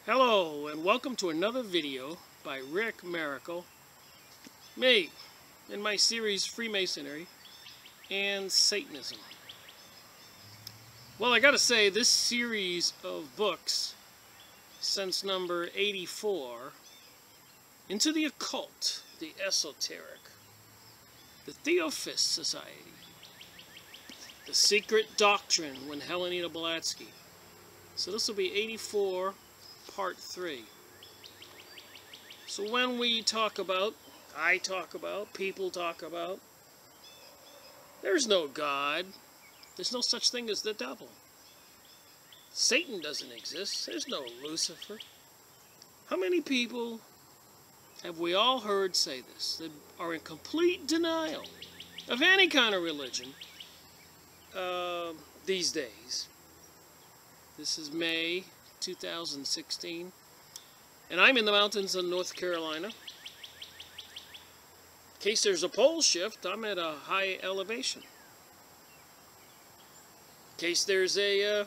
Hello and welcome to another video by Rick Miracle, me, in my series Freemasonry and Satanism. Well, I gotta say, this series of books, since number 84, into the occult, the esoteric, the Theosophist Society, the Secret Doctrine, when H P Blavatsky. So this will be 84, Part 3. So when we talk about, I talk about, people talk about, there's no God. There's no such thing as the devil. Satan doesn't exist. There's no Lucifer. How many people have we all heard say this, that are in complete denial of any kind of religion these days? This is May 2016, and I'm in the mountains of North Carolina. In case there's a pole shift, I'm at a high elevation. In case there's a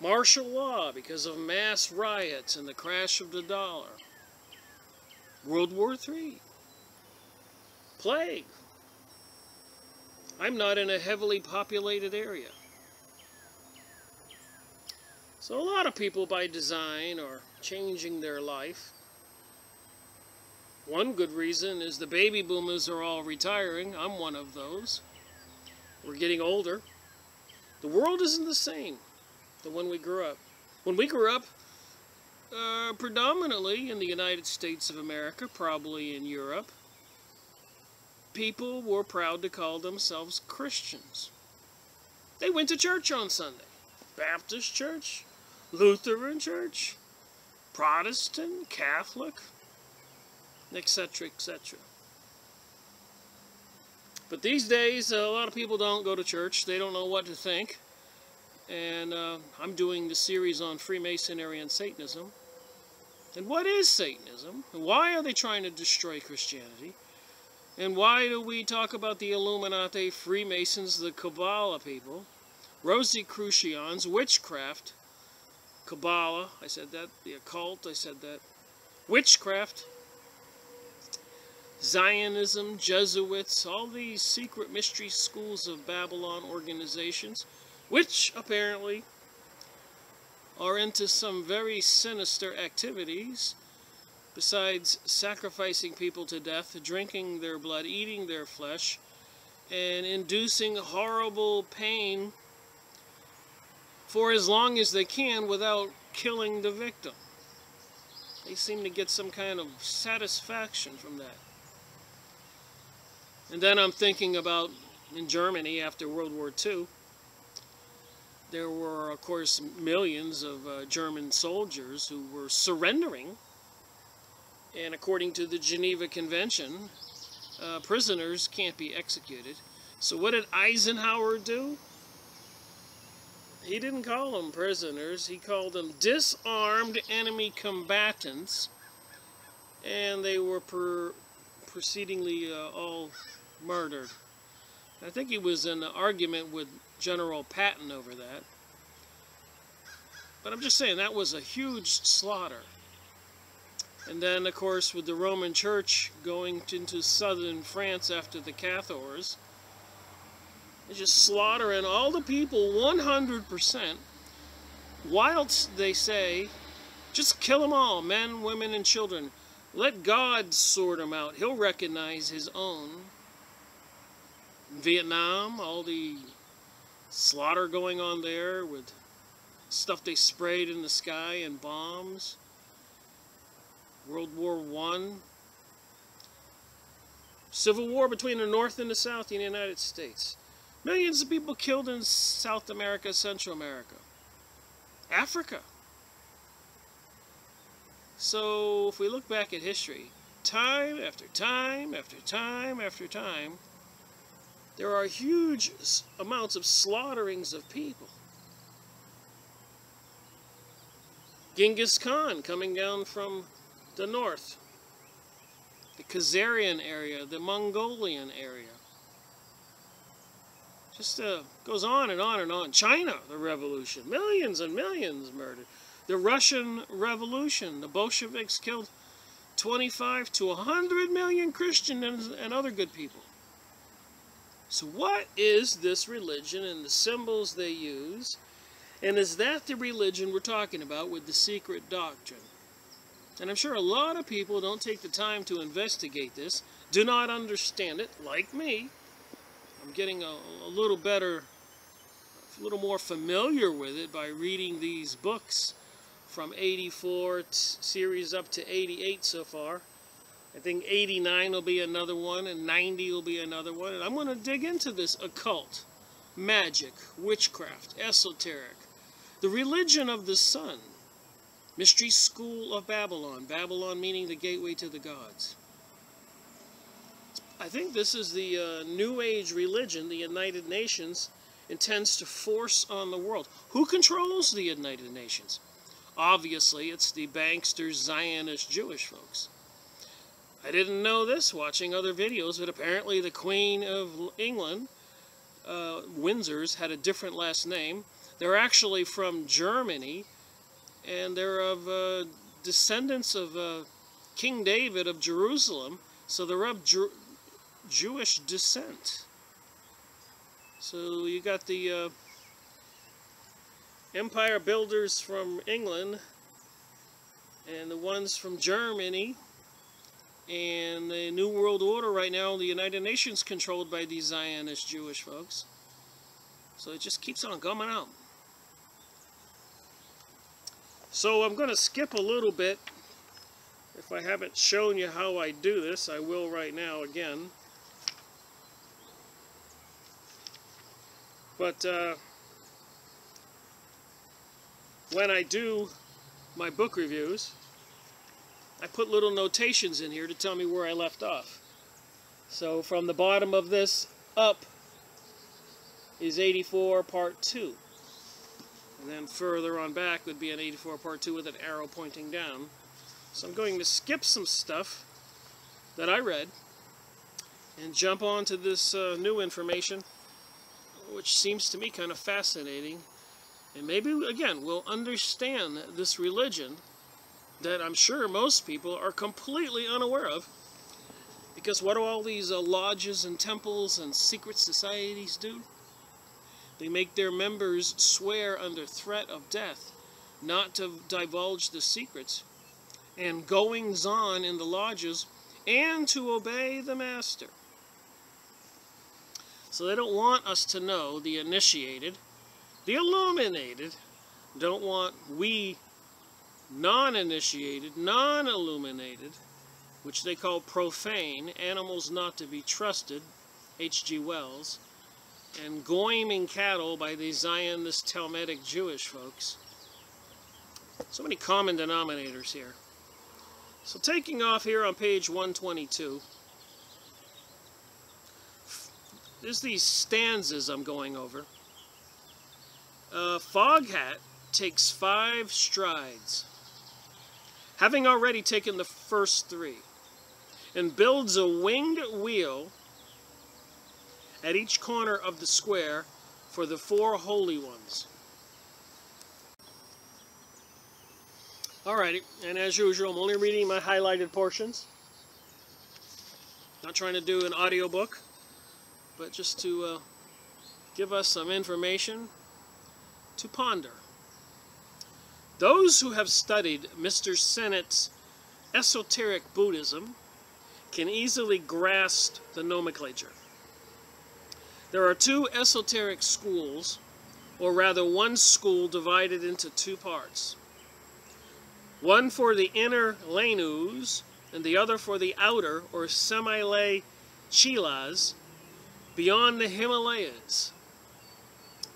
martial law because of mass riots and the crash of the dollar, World War III, plague. I'm not in a heavily populated area. So a lot of people by design are changing their life. One good reason is the baby boomers are all retiring. I'm one of those. We're getting older. The world isn't the same than when we grew up. When we grew up, predominantly in the United States of America, probably in Europe, people were proud to call themselves Christians. They went to church on Sunday. Baptist church, Lutheran church, Protestant, Catholic, etc., etc. But these days, a lot of people don't go to church. They don't know what to think. And I'm doing the series on Freemasonry and Satanism. And what is Satanism? And why are they trying to destroy Christianity? And why do we talk about the Illuminati, Freemasons, the Kabbala people, Rosicrucians, witchcraft, Kabbala, I said that, the occult, I said that, witchcraft, Zionism, Jesuits, all these secret mystery schools of Babylon organizations, which apparently are into some very sinister activities, besides sacrificing people to death, drinking their blood, eating their flesh, and inducing horrible pain for as long as they can without killing the victim. They seem to get some kind of satisfaction from that. And then I'm thinking about in Germany after World War II, there were, of course, millions of German soldiers who were surrendering. And according to the Geneva Convention, prisoners can't be executed. So what did Eisenhower do? He didn't call them prisoners, he called them disarmed enemy combatants, and they were proceedingly all murdered. I think he was in an argument with General Patton over that. But I'm just saying, that was a huge slaughter. And then, of course, with the Roman Church going into southern France after the Cathars, they're just slaughtering all the people 100%, whilst they say, just kill them all, men, women, and children. Let God sort them out. He'll recognize his own. In Vietnam, all the slaughter going on there with stuff they sprayed in the sky and bombs. World War I. Civil War between the North and the South in the United States. Millions of people killed in South America, Central America, Africa. So if we look back at history, time after time after time after time, there are huge amounts of slaughterings of people. Genghis Khan coming down from the north, the Khazarian area, the Mongolian area. Just goes on and on and on. China, the revolution. Millions and millions murdered. The Russian Revolution, the Bolsheviks killed 25 to 100 million Christians and other good people. So what is this religion and the symbols they use? And is that the religion we're talking about with the Secret Doctrine? And I'm sure a lot of people don't take the time to investigate this, do not understand it, like me. I'm getting a little better, a little more familiar with it by reading these books from 84 series up to 88 so far. I think 89 will be another one, and 90 will be another one. And I'm going to dig into this occult, magic, witchcraft, esoteric, the religion of the sun, mystery school of Babylon, Babylon meaning the gateway to the gods. I think this is the New Age religion the United Nations intends to force on the world. Who controls the United Nations? Obviously, it's the bankster Zionist Jewish folks. I didn't know this watching other videos, but apparently the Queen of England, Windsor's, had a different last name. They're actually from Germany, and they're of descendants of King David of Jerusalem, so they're of Jewish descent. So you got the empire builders from England, and the ones from Germany, and the New World Order right now, the United Nations controlled by these Zionist Jewish folks. So it just keeps on coming out. So I'm going to skip a little bit. If I haven't shown you how I do this, I will right now again. But when I do my book reviews, I put little notations in here to tell me where I left off. So from the bottom of this up is 84 part 2. And then further on back would be an 84 part 2 with an arrow pointing down. So I'm going to skip some stuff that I read and jump on to this new information, which seems to me kind of fascinating. And maybe, again, we'll understand this religion that I'm sure most people are completely unaware of. Because what do all these lodges and temples and secret societies do? They make their members swear under threat of death not to divulge the secrets and goings-on in the lodges and to obey the master. So they don't want us to know, the initiated, the illuminated, don't want we non-initiated, non-illuminated, which they call profane, animals not to be trusted, H.G. Wells, and goiming cattle by the Zionist Talmudic Jewish folks. So many common denominators here. So taking off here on page 122, there's these stanzas I'm going over. Foghat takes 5 strides, having already taken the first 3, and builds a winged wheel at each corner of the square for the 4 holy ones. Alrighty, and as usual, I'm only reading my highlighted portions. Not trying to do an audiobook, but just to give us some information to ponder. Those who have studied Mr. Sennett's esoteric Buddhism can easily grasp the nomenclature. There are 2 esoteric schools, or rather one school divided into 2 parts. One for the inner Lainus, and the other for the outer, or semi-lay Chelas, beyond the Himalayas.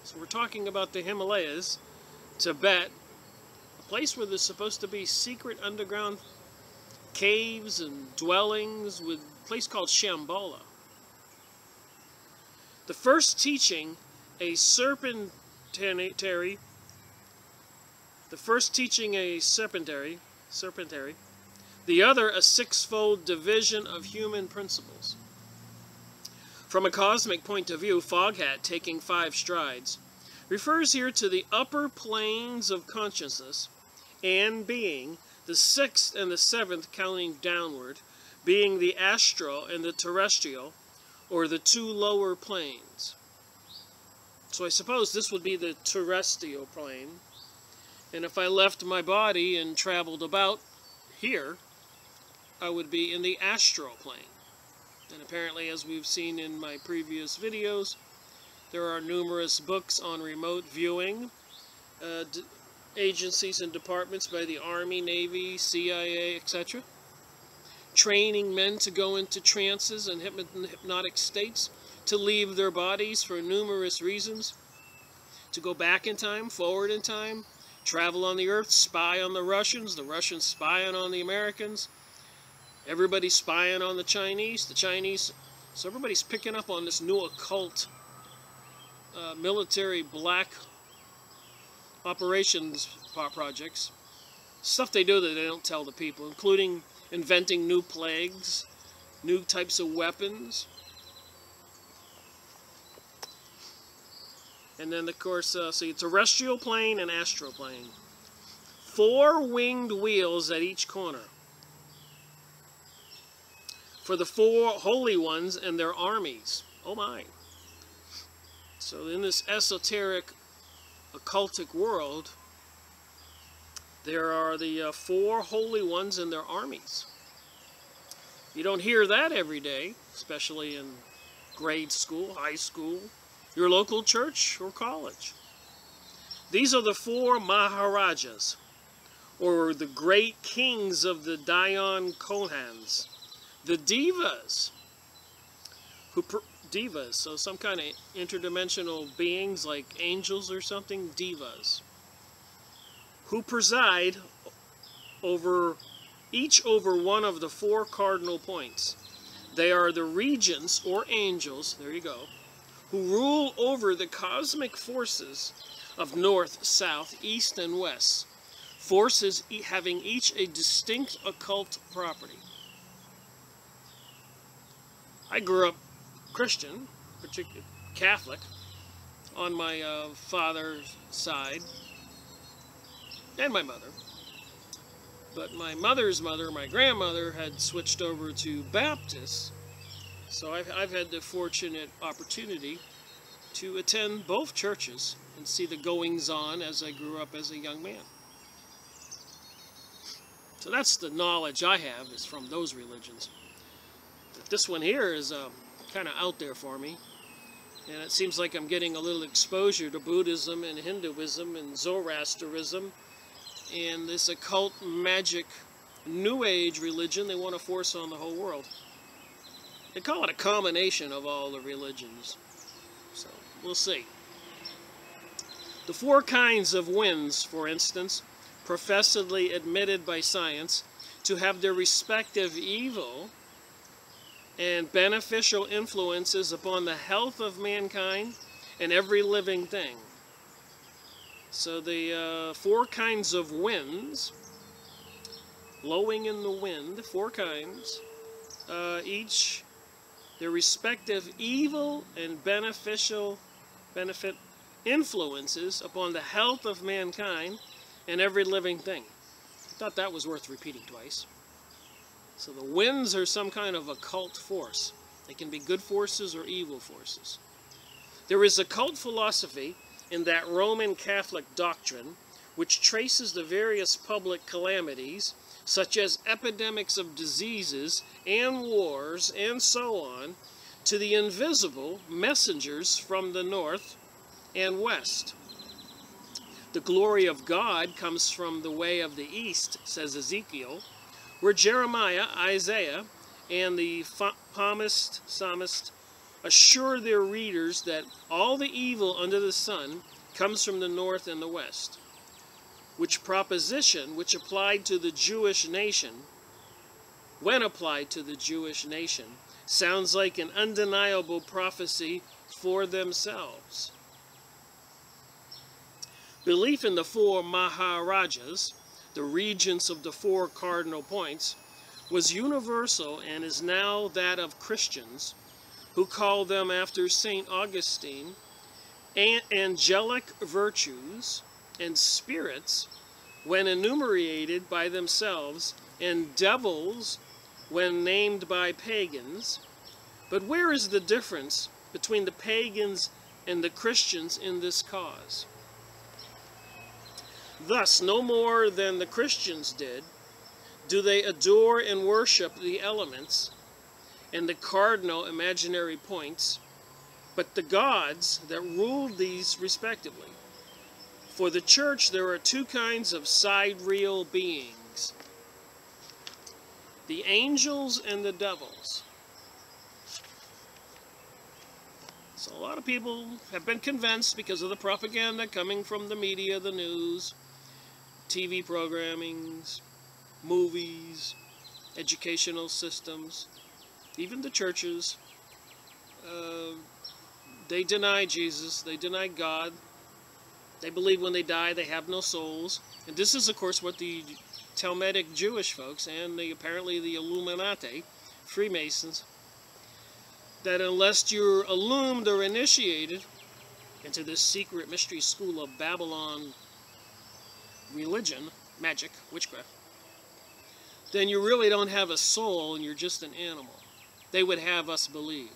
So we're talking about the Himalayas, Tibet, a place where there's supposed to be secret underground caves and dwellings, with a place called Shambhala. The first teaching, a serpentary, the other a 6-fold division of human principles. From a cosmic point of view, Foghat, taking 5 strides, refers here to the upper planes of consciousness and being, the sixth and the seventh counting downward, being the astral and the terrestrial, or the two lower planes. So I suppose this would be the terrestrial plane. And if I left my body and traveled about here, I would be in the astral plane. And apparently, as we've seen in my previous videos, there are numerous books on remote viewing, agencies and departments by the Army, Navy, CIA, etc., training men to go into trances and hypnotic states, to leave their bodies for numerous reasons, to go back in time, forward in time, travel on the earth, spy on the Russians spying on the Americans, everybody spying on the Chinese, so everybody's picking up on this new occult military black operations projects, stuff they do that they don't tell the people, including inventing new plagues, new types of weapons. And then, of course, see, terrestrial plane and astral plane. 4 winged wheels at each corner. For the 4 holy ones and their armies. Oh my. So in this esoteric, occultic world, there are the 4 holy ones and their armies. You don't hear that every day, especially in grade school, high school, your local church or college. These are the 4 Maharajas, or the great kings of the Dayan Kohans, the Devas, Devas, so some kind of interdimensional beings like angels or something, Devas, who preside over one of the 4 cardinal points. They are the regents or angels, there you go, who rule over the cosmic forces of north, south, east, and west, forces having each a distinct occult property. I grew up Christian, particularly Catholic, on my father's side, and my mother. But my mother's mother, my grandmother, had switched over to Baptist, so I've had the fortunate opportunity to attend both churches and see the goings-on as I grew up as a young man. So that's the knowledge I have, is from those religions. But this one here is kind of out there for me, and it seems like I'm getting a little exposure to Buddhism and Hinduism and Zoroastrianism and this occult magic New Age religion they want to force on the whole world. They call it a combination of all the religions, so we'll see. The 4 kinds of winds, for instance, professedly admitted by science to have their respective evil and beneficial influences upon the health of mankind and every living thing. So the 4 kinds of winds, blowing in the wind, 4 kinds, each their respective evil and benefit influences upon the health of mankind and every living thing. I thought that was worth repeating twice. So the winds are some kind of occult force. They can be good forces or evil forces. There is occult philosophy in that Roman Catholic doctrine which traces the various public calamities, such as epidemics of diseases and wars and so on, to the invisible messengers from the north and west. The glory of God comes from the way of the east, says Ezekiel, where Jeremiah, Isaiah, and the psalmist assure their readers that all the evil under the sun comes from the north and the west, which proposition, which applied to the Jewish nation, when applied to the Jewish nation, sounds like an undeniable prophecy for themselves. Belief in the 4 Maharajas, the regents of the 4 cardinal points, was universal and is now that of Christians, who call them, after St. Augustine, angelic virtues and spirits when enumerated by themselves, and devils when named by pagans. But where is the difference between the pagans and the Christians in this cause? Thus, no more than the Christians did, do they adore and worship the elements and the cardinal imaginary points, but the gods that ruled these respectively. For the church there are two kinds of sidereal beings, the angels and the devils. So a lot of people have been convinced because of the propaganda coming from the media, the news, TV programmings, movies, educational systems, even the churches. They deny Jesus, they deny God. They believe when they die they have no souls. And this is, of course, what the Talmudic Jewish folks and apparently the Illuminati, Freemasons, that unless you're illumined or initiated into this secret mystery school of Babylon religion, magic, witchcraft, then you really don't have a soul and you're just an animal. They would have us believe.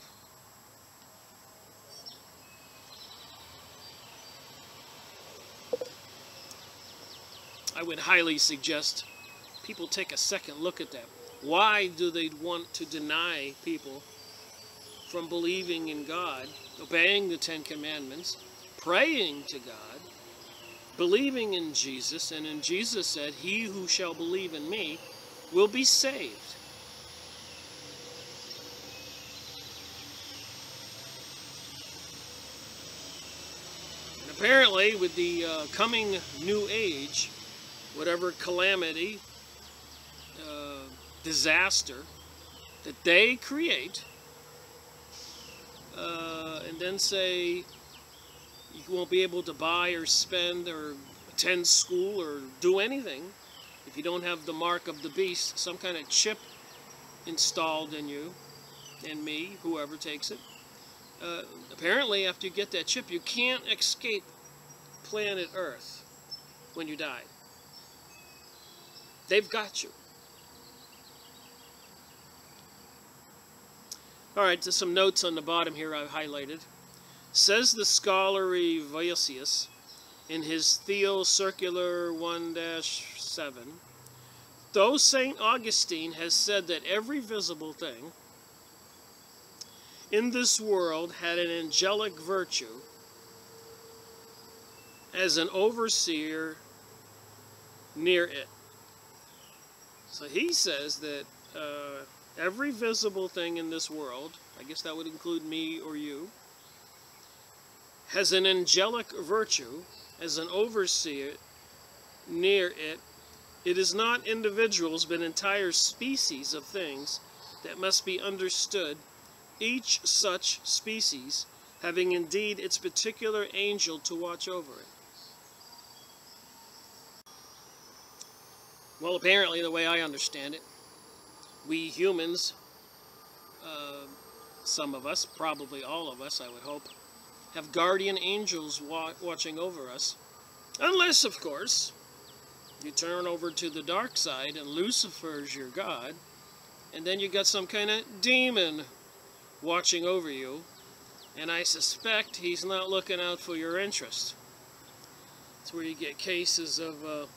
I would highly suggest people take a second look at that. Why do they want to deny people from believing in God, obeying the Ten Commandments, praying to God, believing in Jesus? And then Jesus said, "He who shall believe in me will be saved." And apparently, with the coming new age, whatever calamity, disaster that they create, and then say you won't be able to buy or spend or attend school or do anything if you don't have the mark of the beast, some kind of chip installed in you and me, whoever takes it. Apparently, after you get that chip, you can't escape planet Earth when you die. They've got you. All right, just some notes on the bottom here I've highlighted. Says the scholarly Voisius in his Theo Circular 1-7, though St. Augustine has said that every visible thing in this world had an angelic virtue as an overseer near it. So he says that every visible thing in this world, I guess that would include me or you, has an angelic virtue as an overseer near it. It is not individuals, but entire species of things that must be understood, each such species having indeed its particular angel to watch over it. Well, apparently, the way I understand it, we humans, some of us, probably all of us, I would hope, have guardian angels watching over us. Unless, of course, you turn over to the dark side and Lucifer's your god, and then you got some kind of demon watching over you, and I suspect he's not looking out for your interest. It's where you get cases of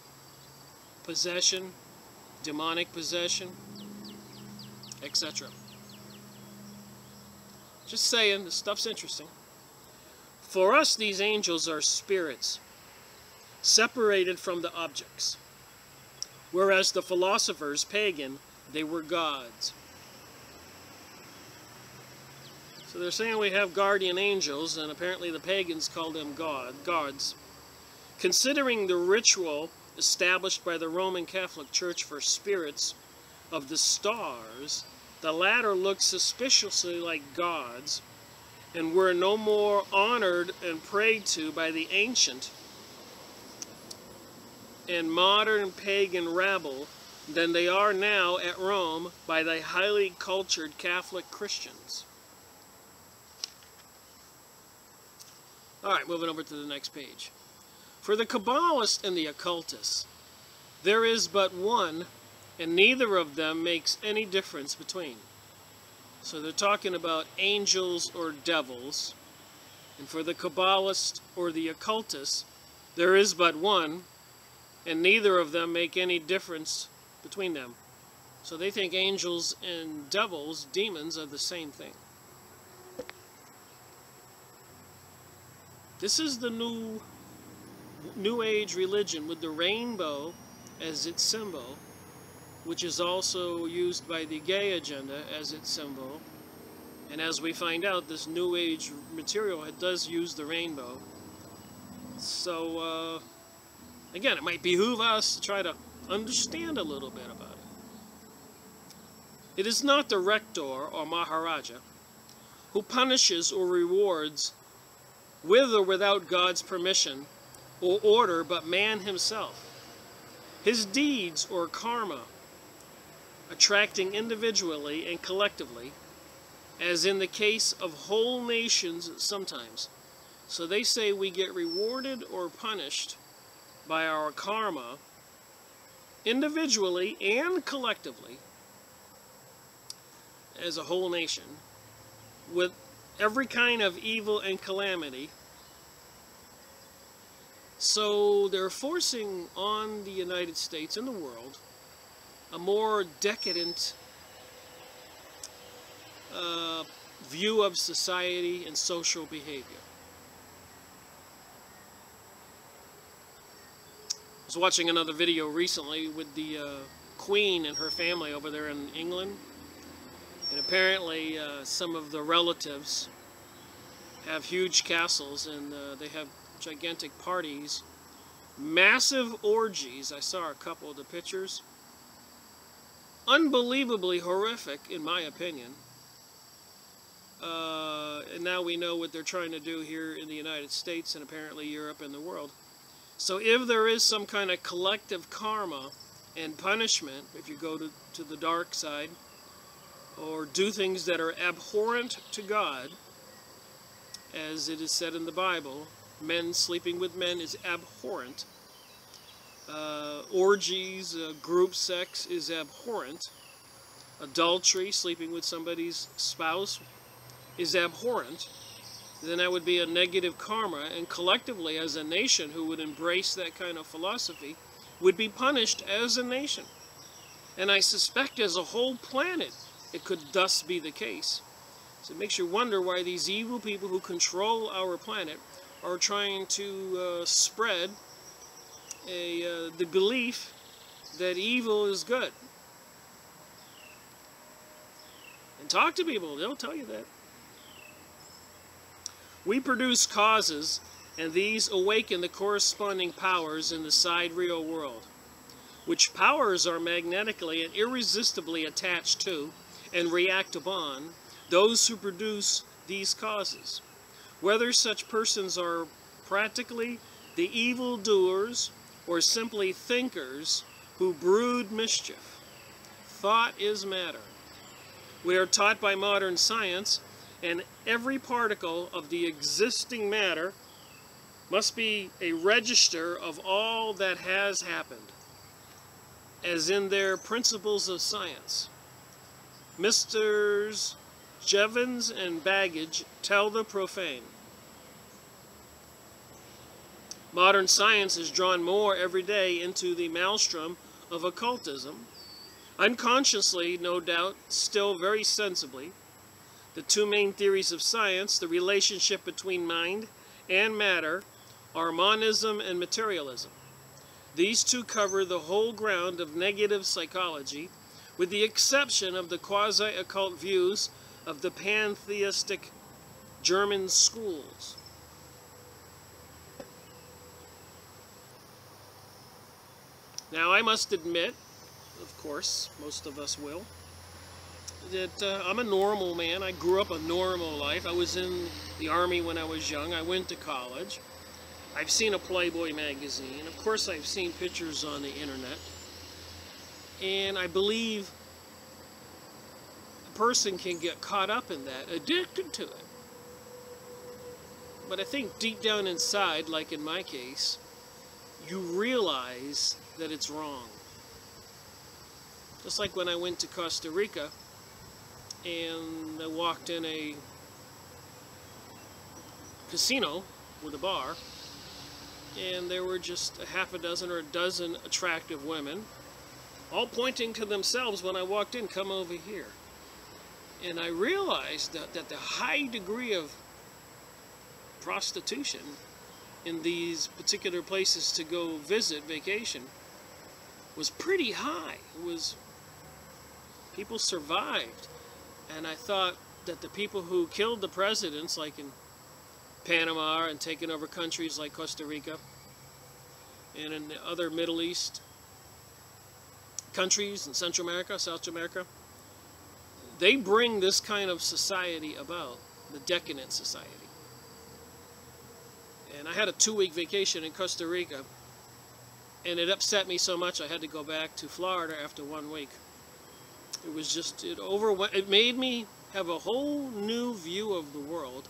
possession, demonic possession, etc. Just saying, this stuff's interesting. For us, these angels are spirits, separated from the objects, whereas the philosophers, pagan, they were gods. So they're saying we have guardian angels, and apparently the pagans call them gods. Considering the ritual established by the Roman Catholic Church for spirits of the stars, the latter look suspiciously like gods, and were no more honored and prayed to by the ancient and modern pagan rabble than they are now at Rome by the highly cultured Catholic Christians. Alright, moving over to the next page. For the Kabbalists and the occultists, there is but one, and neither of them makes any difference between. So they're talking about angels or devils. And for the Kabbalist or the occultist, there is but one, and neither of them make any difference between them. So they think angels and devils, demons, are the same thing. This is the New Age religion with the rainbow as its symbol, which is also used by the gay agenda as its symbol. And as we find out, this New Age material, it does use the rainbow. So, again, it might behoove us to try to understand a little bit about it. It is not the rector or Maharaja who punishes or rewards with or without God's permission or order, but man himself. His deeds or karma, attracting individually and collectively, as in the case of whole nations sometimes. So they say we get rewarded or punished by our karma individually and collectively as a whole nation with every kind of evil and calamity. So they're forcing on the United States and the world a more decadent view of society and social behavior. I was watching another video recently with the Queen and her family over there in England, and apparently some of the relatives have huge castles, and they have gigantic parties, massive orgies. I saw a couple of the pictures. Unbelievably horrific, in my opinion. And now we know what they're trying to do here in the United States and apparently Europe and the world. So if there is some kind of collective karma and punishment, if you go to the dark side or do things that are abhorrent to God, as it is said in the Bible, men sleeping with men is abhorrent. Orgies, group sex is abhorrent. Adultery, sleeping with somebody's spouse, is abhorrent. Then that would be a negative karma, and collectively as a nation who would embrace that kind of philosophy would be punished as a nation. And I suspect as a whole planet it could thus be the case. So it makes you wonder why these evil people who control our planet are trying to spread the belief that evil is good. And talk to people, they'll tell you that. We produce causes, and these awaken the corresponding powers in the sidereal world, which powers are magnetically and irresistibly attached to and react upon those who produce these causes. Whether such persons are practically the evildoers or simply thinkers who brood mischief. Thought is matter. We are taught by modern science, and every particle of the existing matter must be a register of all that has happened, as in their principles of science. Misters Jevons and Baggage tell the profane. Modern science is drawn more every day into the maelstrom of occultism, unconsciously, no doubt, still very sensibly. The two main theories of science, the relationship between mind and matter, are monism and materialism. These two cover the whole ground of negative psychology, with the exception of the quasi-occult views of the pantheistic German schools. Now, I must admit, of course, most of us will, that I'm a normal man. I grew up a normal life. I was in the Army when I was young. I went to college. I've seen a Playboy magazine. Of course, I've seen pictures on the internet. And I believe a person can get caught up in that, addicted to it. But I think deep down inside, like in my case, you realize that it's wrong. Just like when I went to Costa Rica and I walked in a casino with a bar, and there were just a half a dozen or a dozen attractive women, all pointing to themselves when I walked in, come over here. And I realized that the high degree of prostitution in these particular places to go visit, vacation, was pretty high. It was, people survived. And I thought that the people who killed the presidents, like in Panama and taken over countries like Costa Rica and in the other Middle East countries in Central America, South America, they bring this kind of society about, the decadent society. And I had a 2-week vacation in Costa Rica, and it upset me so much I had to go back to Florida after 1 week. It was just, it made me have a whole new view of the world,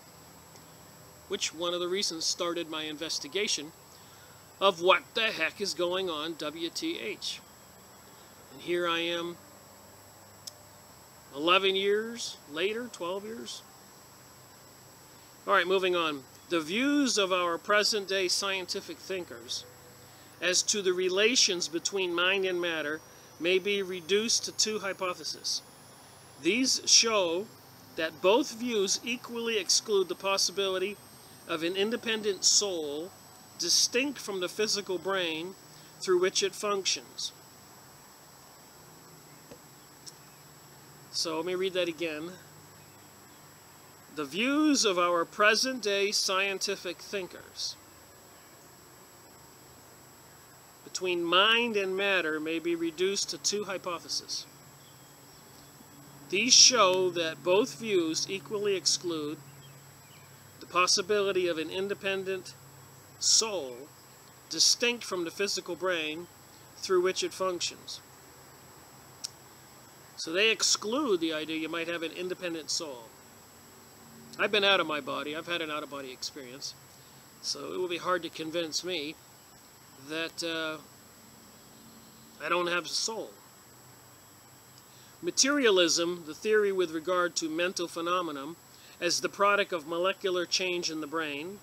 which one of the reasons started my investigation of what the heck is going on, WTH. And here I am 11 years later, 12 years. All right, moving on. The views of our present-day scientific thinkers as to the relations between mind and matter may be reduced to 2 hypotheses. These show that both views equally exclude the possibility of an independent soul distinct from the physical brain through which it functions. So let me read that again. The views of our present-day scientific thinkers between mind and matter may be reduced to 2 hypotheses. These show that both views equally exclude the possibility of an independent soul distinct from the physical brain through which it functions. So they exclude the idea you might have an independent soul. I've been out of my body. I've had an out-of-body experience. So it will be hard to convince me that I don't have a soul. Materialism, the theory with regard to mental phenomenon as the product of molecular change in the brain.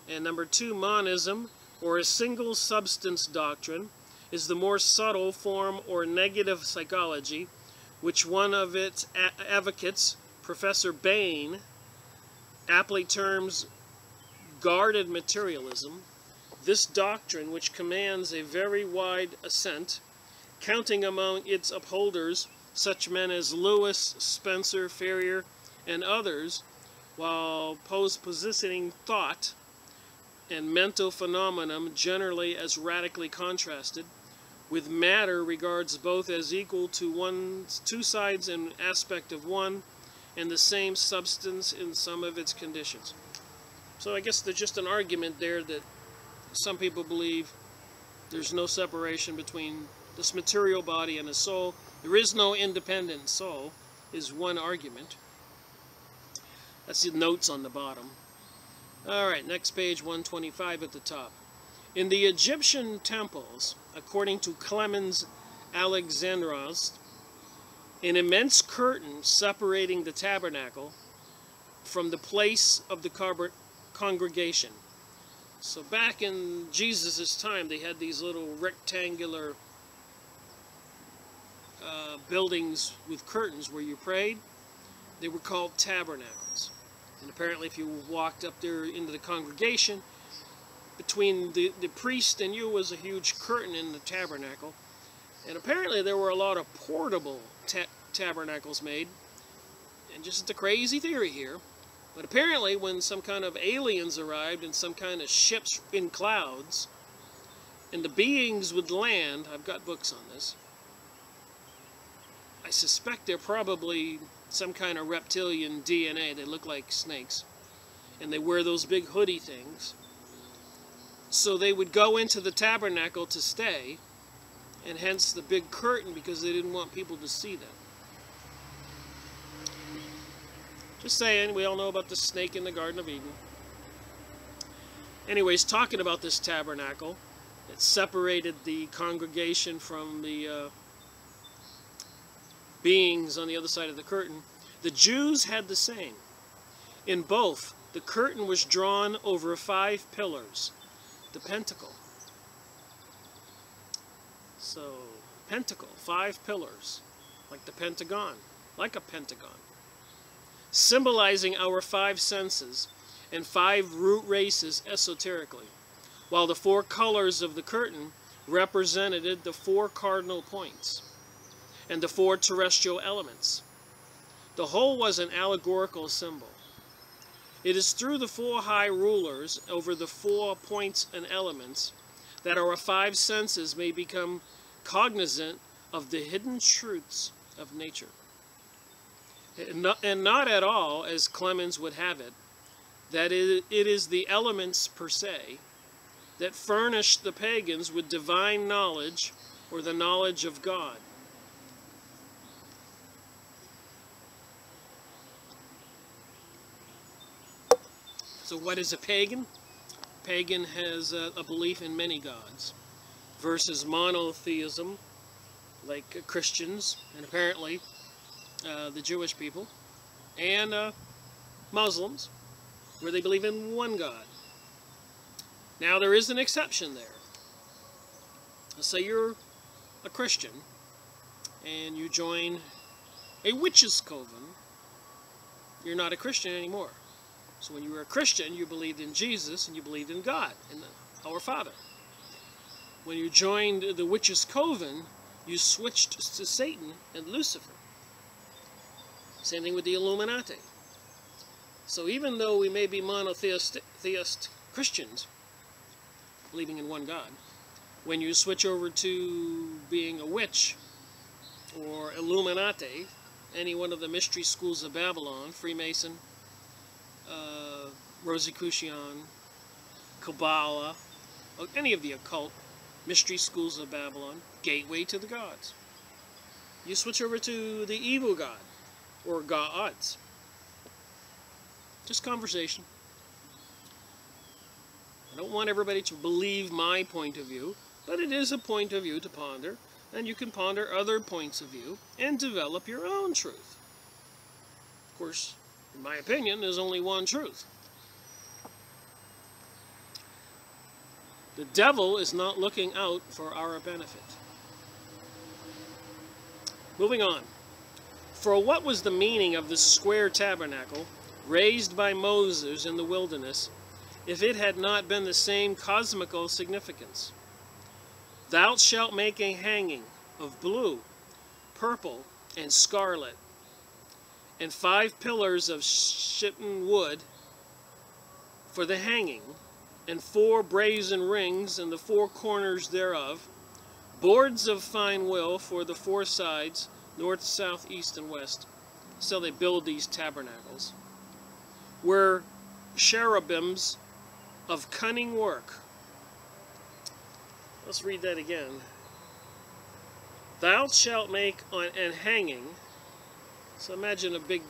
And number 2, monism, or a single substance doctrine, is the more subtle form or negative psychology, which one of its advocates, Professor Bain, aptly terms guarded materialism. This doctrine, which commands a very wide assent, counting among its upholders such men as Lewis, Spencer, Ferrier, and others, while positioning thought and mental phenomenon generally as radically contrasted, with matter regards both as equal to 2 sides and aspect of one and the same substance in some of its conditions. So I guess there's just an argument there that some people believe there's no separation between this material body and the soul. There is no independent soul, is one argument. That's the notes on the bottom. Alright, next page, 125 at the top. In the Egyptian temples, according to Clemens Alexandros, an immense curtain separating the tabernacle from the place of the congregation. So back in Jesus' time, they had these little rectangular buildings with curtains where you prayed. They were called tabernacles. And apparently if you walked up there into the congregation, between the priest and you was a huge curtain in the tabernacle. And apparently there were a lot of portable tabernacles made. And just the crazy theory here. But apparently when some kind of aliens arrived in some kind of ships in clouds, and the beings would land, I've got books on this, I suspect they're probably some kind of reptilian DNA. They look like snakes. And they wear those big hoodie things. So they would go into the tabernacle to stay, and hence the big curtain, because they didn't want people to see them. Just saying, we all know about the snake in the Garden of Eden. Anyways, talking about this tabernacle, It separated the congregation from the beings on the other side of the curtain. The Jews had the same. In both, the curtain was drawn over 5 pillars, the pentacle. So, pentacle, 5 pillars, like the pentagon, like a pentagon, symbolizing our 5 senses and 5 root races esoterically, while the 4 colors of the curtain represented the 4 cardinal points and the 4 terrestrial elements. The whole was an allegorical symbol. It is through the 4 high rulers over the 4 points and elements that our 5 senses may become cognizant of the hidden truths of nature. And not at all, as Clemens would have it, that it is the elements per se that furnish the pagans with divine knowledge or the knowledge of God. So what is a pagan? Pagan has a belief in many gods versus monotheism, like Christians and apparently the Jewish people, and Muslims, where they believe in one God. Now there is an exception there. Let's say you're a Christian and you join a witches' coven. You're not a Christian anymore. So when you were a Christian, you believed in Jesus and you believed in God, in our Father. When you joined the witches' coven, you switched to Satan and Lucifer. Same thing with the Illuminati. So even though we may be monotheist Christians, believing in one God, when you switch over to being a witch or Illuminati, any one of the mystery schools of Babylon, Freemason, Rosicrucian, Kabbala, any of the occult mystery schools of Babylon, gateway to the gods. You switch over to the evil god, or gods. Just conversation. I don't want everybody to believe my point of view, but it is a point of view to ponder, and you can ponder other points of view and develop your own truth. Of course, in my opinion, there's only one truth. The devil is not looking out for our benefit. Moving on. For what was the meaning of the square tabernacle raised by Moses in the wilderness if it had not been the same cosmical significance? Thou shalt make a hanging of blue, purple, and scarlet, and 5 pillars of shittim wood for the hanging, and 4 brazen rings in the 4 corners thereof, boards of fine wool for the 4 sides, north, south, east, and west. So they build these tabernacles. Were cherubims of cunning work. Let's read that again. Thou shalt make an hanging. So imagine a big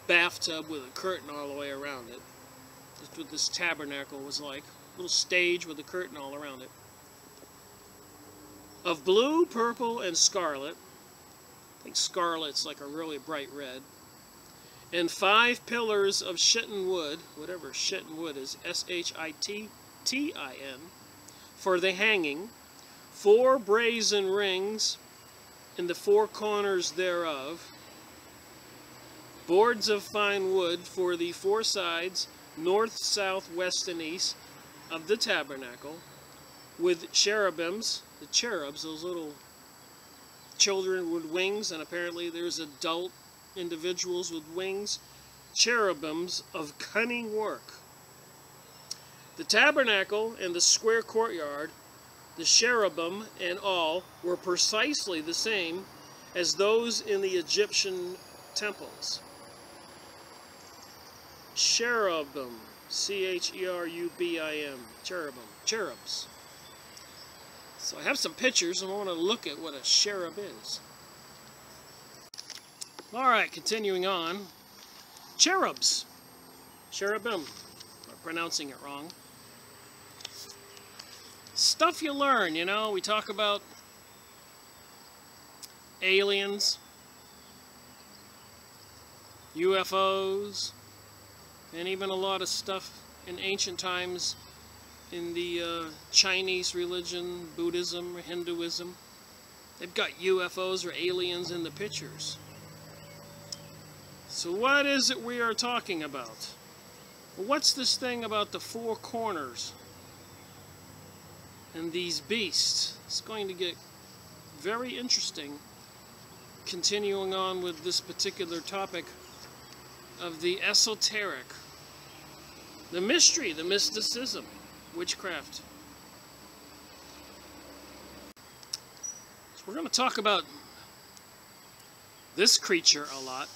bathtub with a curtain all the way around it. That's what this tabernacle was like. A little stage with a curtain all around it. Of blue, purple, and scarlet. I think scarlet's like a really bright red. And 5 pillars of shittim wood, whatever shittim wood is, S-H-I-T-T-I-N, for the hanging. 4 brazen rings in the 4 corners thereof. Boards of fine wood for the 4 sides, north, south, west, and east of the tabernacle, with cherubims, the cherubs, those little children with wings, and apparently there's adult individuals with wings, cherubims of cunning work. The tabernacle and the square courtyard, the cherubim and all, were precisely the same as those in the Egyptian temples. Cherubim, C-H-E-R-U-B-I-M, cherubim, cherubs. So I have some pictures and I want to look at what a cherub is. Alright, continuing on. Cherubs. Cherubim. I'm pronouncing it wrong. stuff you learn, you know. We talk about aliens, UFOs, and even a lot of stuff in ancient times in the Chinese religion, Buddhism, Hinduism. They've got UFOs or aliens in the pictures. So what is it we are talking about? What's this thing about the four corners and these beasts? It's going to get very interesting continuing on with this particular topic of the esoteric, the mystery, the mysticism, witchcraft. So we're going to talk about this creature a lot.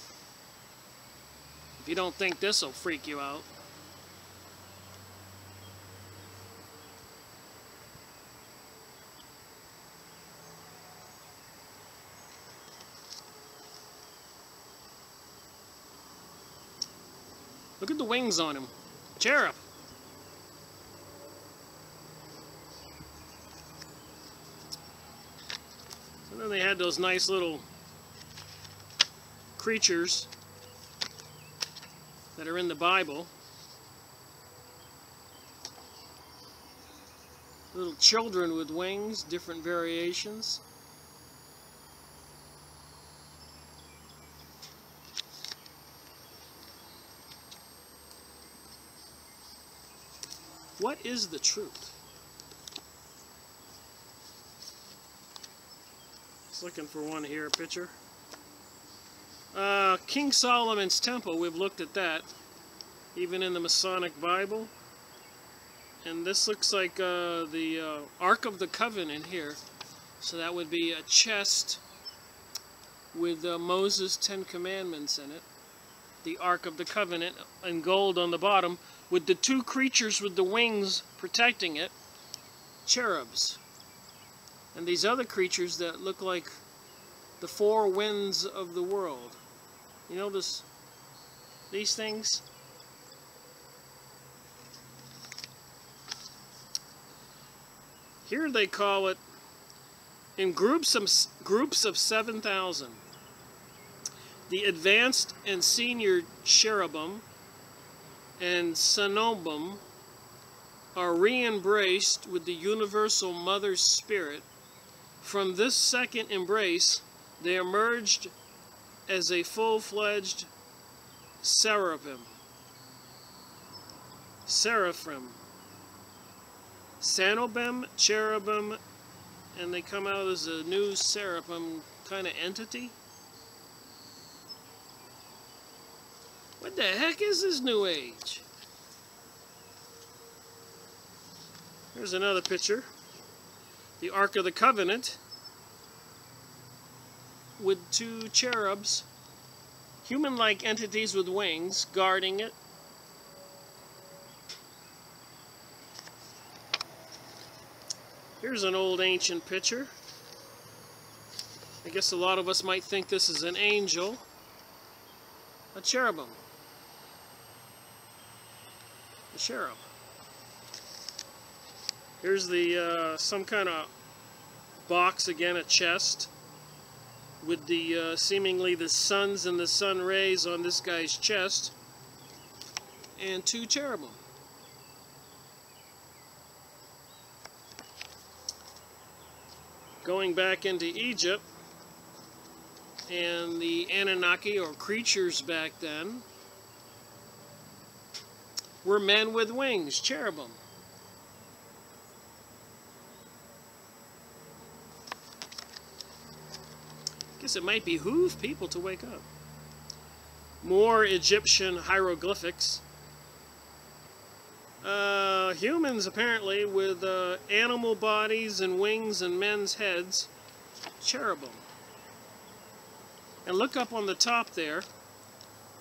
If you don't think this will freak you out. Look at the wings on him. Cherub. And then they had those nice little creatures that are in the Bible. Little children with wings, different variations. What is the truth? Just looking for one here, a picture. King Solomon's Temple, we've looked at that, even in the Masonic Bible. And this looks like the Ark of the Covenant here. So that would be a chest with Moses' 10 Commandments in it. The Ark of the Covenant in gold on the bottom, with the two creatures with the wings protecting it, cherubs. And these other creatures that look like the four winds of the world. You know these things? Here they call it, in groups of 7,000, the advanced and senior cherubim and Cenobim are re-embraced with the universal Mother Spirit. From this second embrace, they emerged as a full-fledged seraphim. Cenobim, cherubim, and they come out as a new seraphim kind of entity. What the heck is this New Age? Here's another picture. The Ark of the Covenant with two cherubs, human-like entities with wings, guarding it. Here's an old ancient picture. I guess a lot of us might think this is an angel. A cherubim. A cherub. Here's the some kind of box again, a chest, with the seemingly the suns and the sun rays on this guy's chest, and two cherubim. Going back into Egypt, and the Anunnaki, or creatures back then, were men with wings, cherubim. Guess it might behoove people to wake up. More Egyptian hieroglyphics. Humans, apparently, with animal bodies and wings and men's heads, cherubim. And look up on the top there,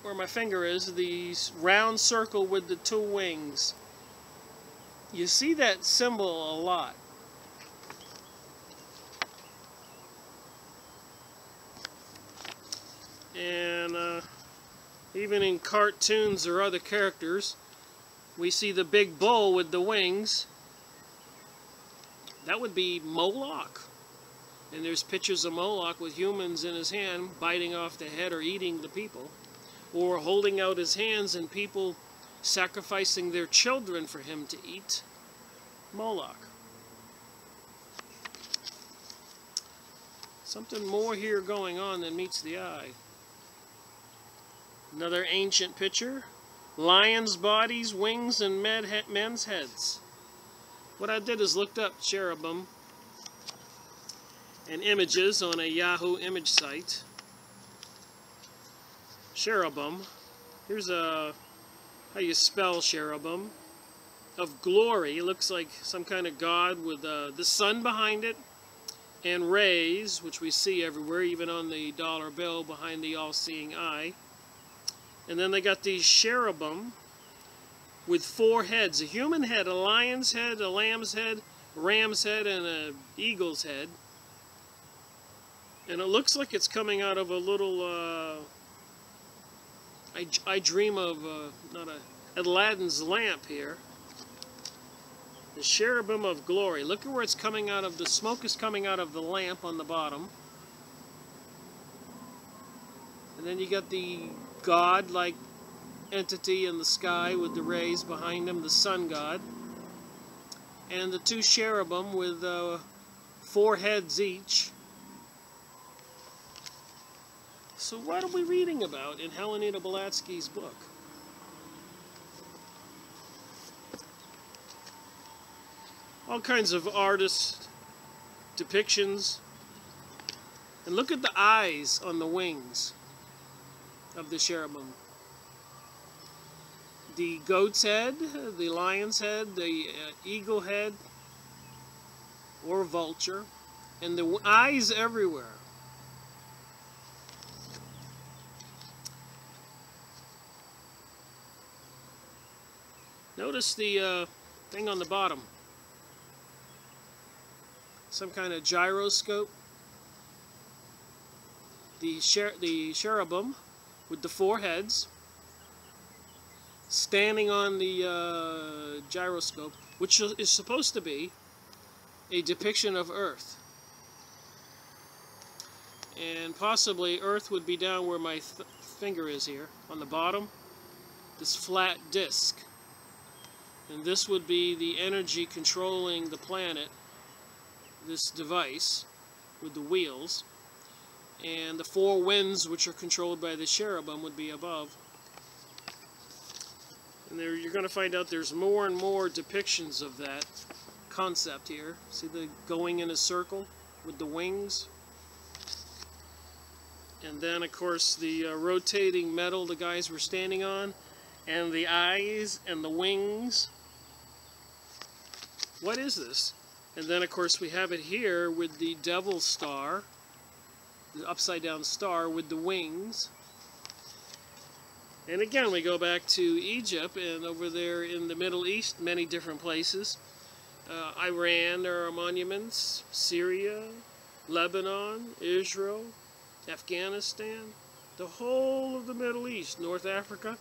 where my finger is, the round circle with the two wings. You see that symbol a lot. And even in cartoons or other characters, we see the big bull with the wings. That would be Moloch. And there's pictures of Moloch with humans in his hand biting off the head or eating the people, or holding out his hands and people sacrificing their children for him to eat. Moloch. Something more here going on than meets the eye. Another ancient picture. Lions' bodies, wings, and men's heads. What I did is looked up cherubim and images on a Yahoo image site. Cherubim. Here's how you spell cherubim. Of glory. It looks like some kind of god with the sun behind it. And rays, which we see everywhere, even on the dollar bill behind the all-seeing eye. And then they got these cherubim with 4 heads. A human head, a lion's head, a lamb's head, a ram's head, and an eagle's head. And it looks like it's coming out of a little, I dream of, not a, Aladdin's lamp here. The cherubim of glory. Look at where it's coming out of. The smoke is coming out of the lamp on the bottom. And then you got the god-like entity in the sky with the rays behind him, the sun god. And the 2 cherubim with 4 heads each. So what are we reading about in H P Blavatsky's book? All kinds of artist depictions. And look at the eyes on the wings of the cherubim. The goat's head, the lion's head, the eagle head, or vulture, and the eyes everywhere. Notice the thing on the bottom. Some kind of gyroscope. The cherubim with the 4 heads standing on the gyroscope, which is supposed to be a depiction of Earth. And possibly Earth would be down where my finger is here, on the bottom, this flat disc. And this would be the energy controlling the planet, this device with the wheels, and the 4 winds, which are controlled by the cherubim, would be above. And there you're going to find out there's more and more depictions of that concept here. See the going in a circle with the wings? And then, of course, the rotating metal the guys were standing on, and the eyes and the wings. What is this? And then, of course, we have it here with the devil star, the upside down star with the wings. And again, we go back to Egypt, and over there in the Middle East, many different places. Iran, there are monuments, Syria, Lebanon, Israel, Afghanistan, the whole of the Middle East, North Africa.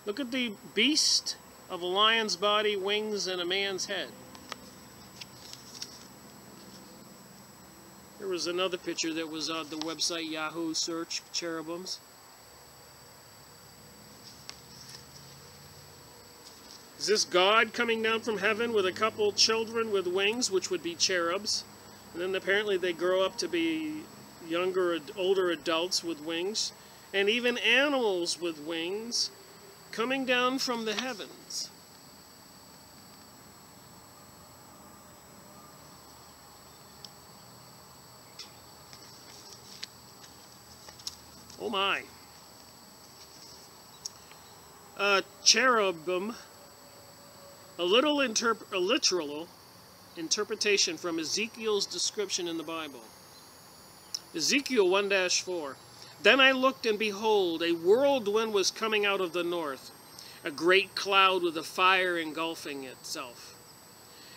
Look at the beast of a lion's body, wings, and a man's head. There was another picture that was on the website Yahoo search, cherubims. Is this God coming down from heaven with a couple children with wings, which would be cherubs? And then apparently they grow up to be older adults with wings. And even animals with wings coming down from the heavens. Oh my. Cherubim, a literal interpretation from Ezekiel's description in the Bible. Ezekiel 1-4. Then I looked, and behold, a whirlwind was coming out of the north, a great cloud with a fire engulfing itself.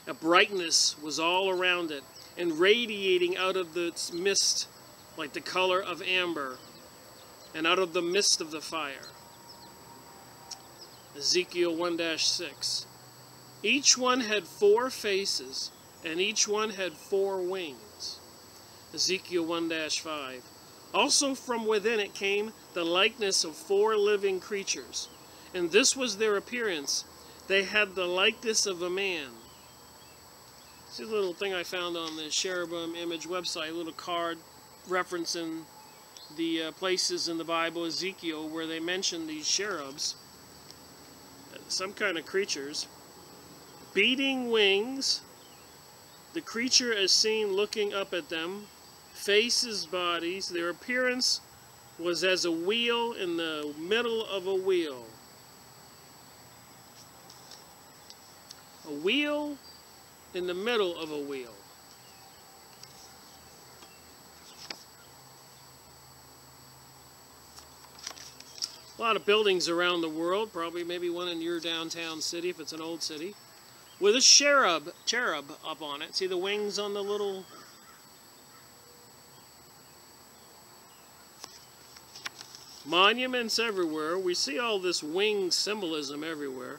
A brightness was all around it, and radiating out of its mist like the color of amber, and out of the mist of the fire. Ezekiel 1-6. Each one had 4 faces, and each one had 4 wings. Ezekiel 1-5. Also from within it came the likeness of 4 living creatures, and this was their appearance. They had the likeness of a man. See a little thing I found on the Cherubim Image website, a little card referencing the places in the Bible, Ezekiel, where they mention these cherubs, some kind of creatures, beating wings. The creature is seen looking up at them, faces, bodies. Their appearance was as a wheel in the middle of a wheel. A wheel in the middle of a wheel. A lot of buildings around the world, probably maybe one in your downtown city if it's an old city, with a cherub up on it. See the wings on the little... monuments everywhere. We see all this wing symbolism everywhere.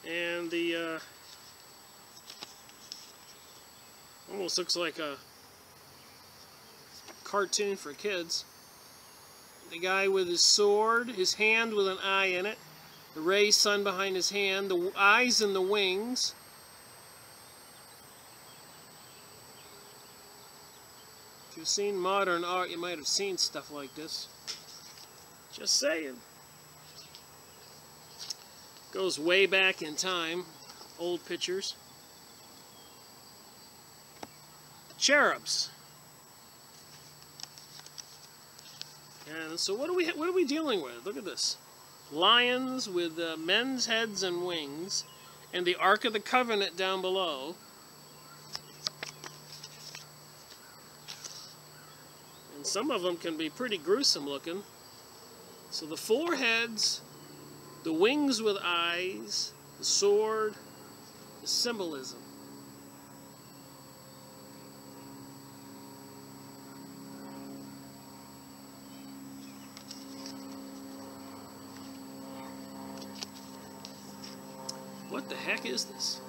And the almost looks like a cartoon for kids. The guy with his sword, his hand with an eye in it, the raised sun behind his hand, the eyes and the wings. If you've seen modern art, you might have seen stuff like this. Just saying. Goes way back in time, old pictures. Cherubs. And so what are we dealing with? Look at this. Lions with men's heads and wings, and the Ark of the Covenant down below. And some of them can be pretty gruesome looking. So the 4 heads, the wings with eyes, the sword, the symbolism. What the heck is this?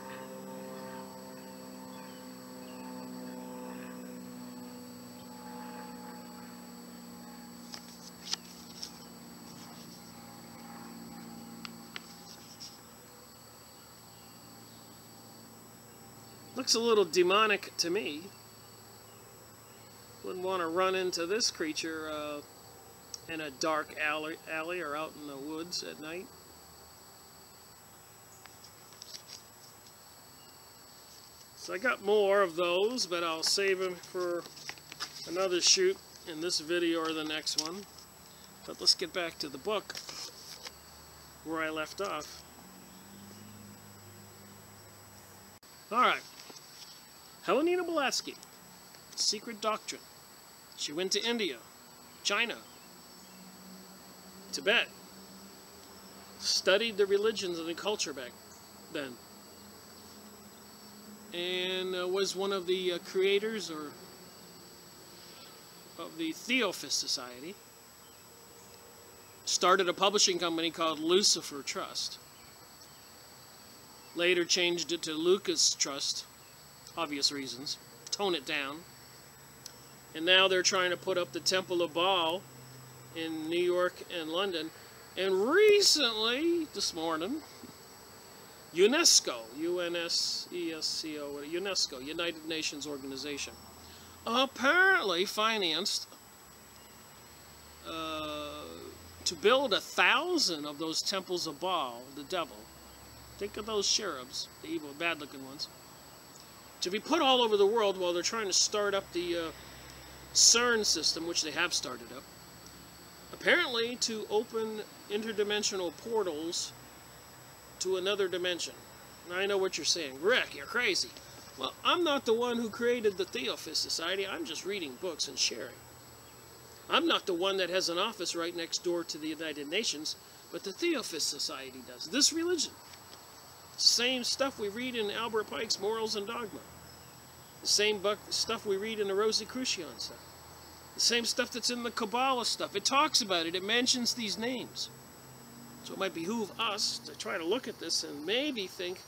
Looks a little demonic to me. Wouldn't want to run into this creature in a dark alley or out in the woods at night. So I got more of those, but I'll save them for another shoot in this video or the next one. But let's get back to the book where I left off. Alright. Helena Blavatsky, Secret Doctrine. She went to India, China, Tibet, studied the religions and the culture back then, and was one of the creators of the Theosophist Society. Started a publishing company called Lucifer Trust. Later changed it to Lucas Trust, obvious reasons, tone it down. And now they're trying to put up the Temple of Baal in New York and London. And recently, this morning, UNESCO, UNESCO, UNESCO, United Nations Organization, apparently financed to build 1,000 of those temples of Baal, the devil. Think of those cherubs, the evil, bad-looking ones, to be put all over the world while they're trying to start up the CERN system, which they have started up. Apparently to open interdimensional portals to another dimension. Now, I know what you're saying. Rick, you're crazy. Well, I'm not the one who created the Theosophist Society. I'm just reading books and sharing. I'm not the one that has an office right next door to the United Nations, but the Theosophist Society does. This religion. Same stuff we read in Albert Pike's Morals and Dogma. The same stuff we read in the Rosicrucian stuff. The same stuff that's in the Kabbala stuff. It talks about it. It mentions these names. So it might behoove us to try to look at this and maybe think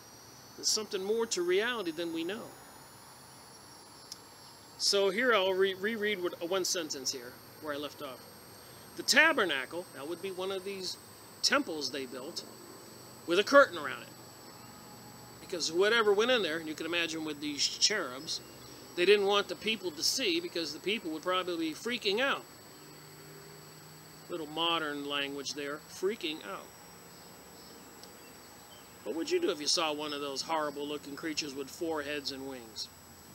there's something more to reality than we know. So here I'll reread one sentence here, where I left off. The tabernacle, that would be one of these temples they built, with a curtain around it. Because whatever went in there, and you can imagine with these cherubs, they didn't want the people to see, because the people would probably be freaking out. Little modern language there, freaking out. What would you do if you saw one of those horrible looking creatures with 4 heads and wings?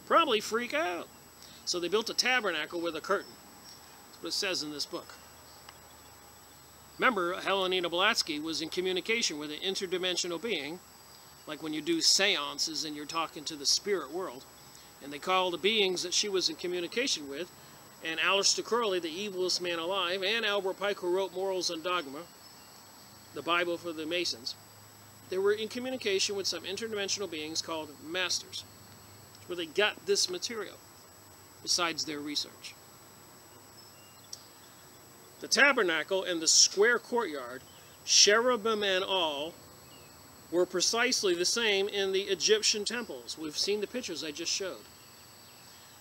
Probably freak out. So they built a tabernacle with a curtain. That's what it says in this book. Remember, Blavatsky was in communication with an interdimensional being, like when you do seances and you're talking to the spirit world. And they call the beings that she was in communication with, and Aleister Crowley, the evilest man alive, and Albert Pike, who wrote Morals and Dogma, the Bible for the Masons, they were in communication with some interdimensional beings called masters. That's where they got this material, besides their research. The tabernacle and the square courtyard, cherubim and all, were precisely the same in the Egyptian temples. We've seen the pictures I just showed.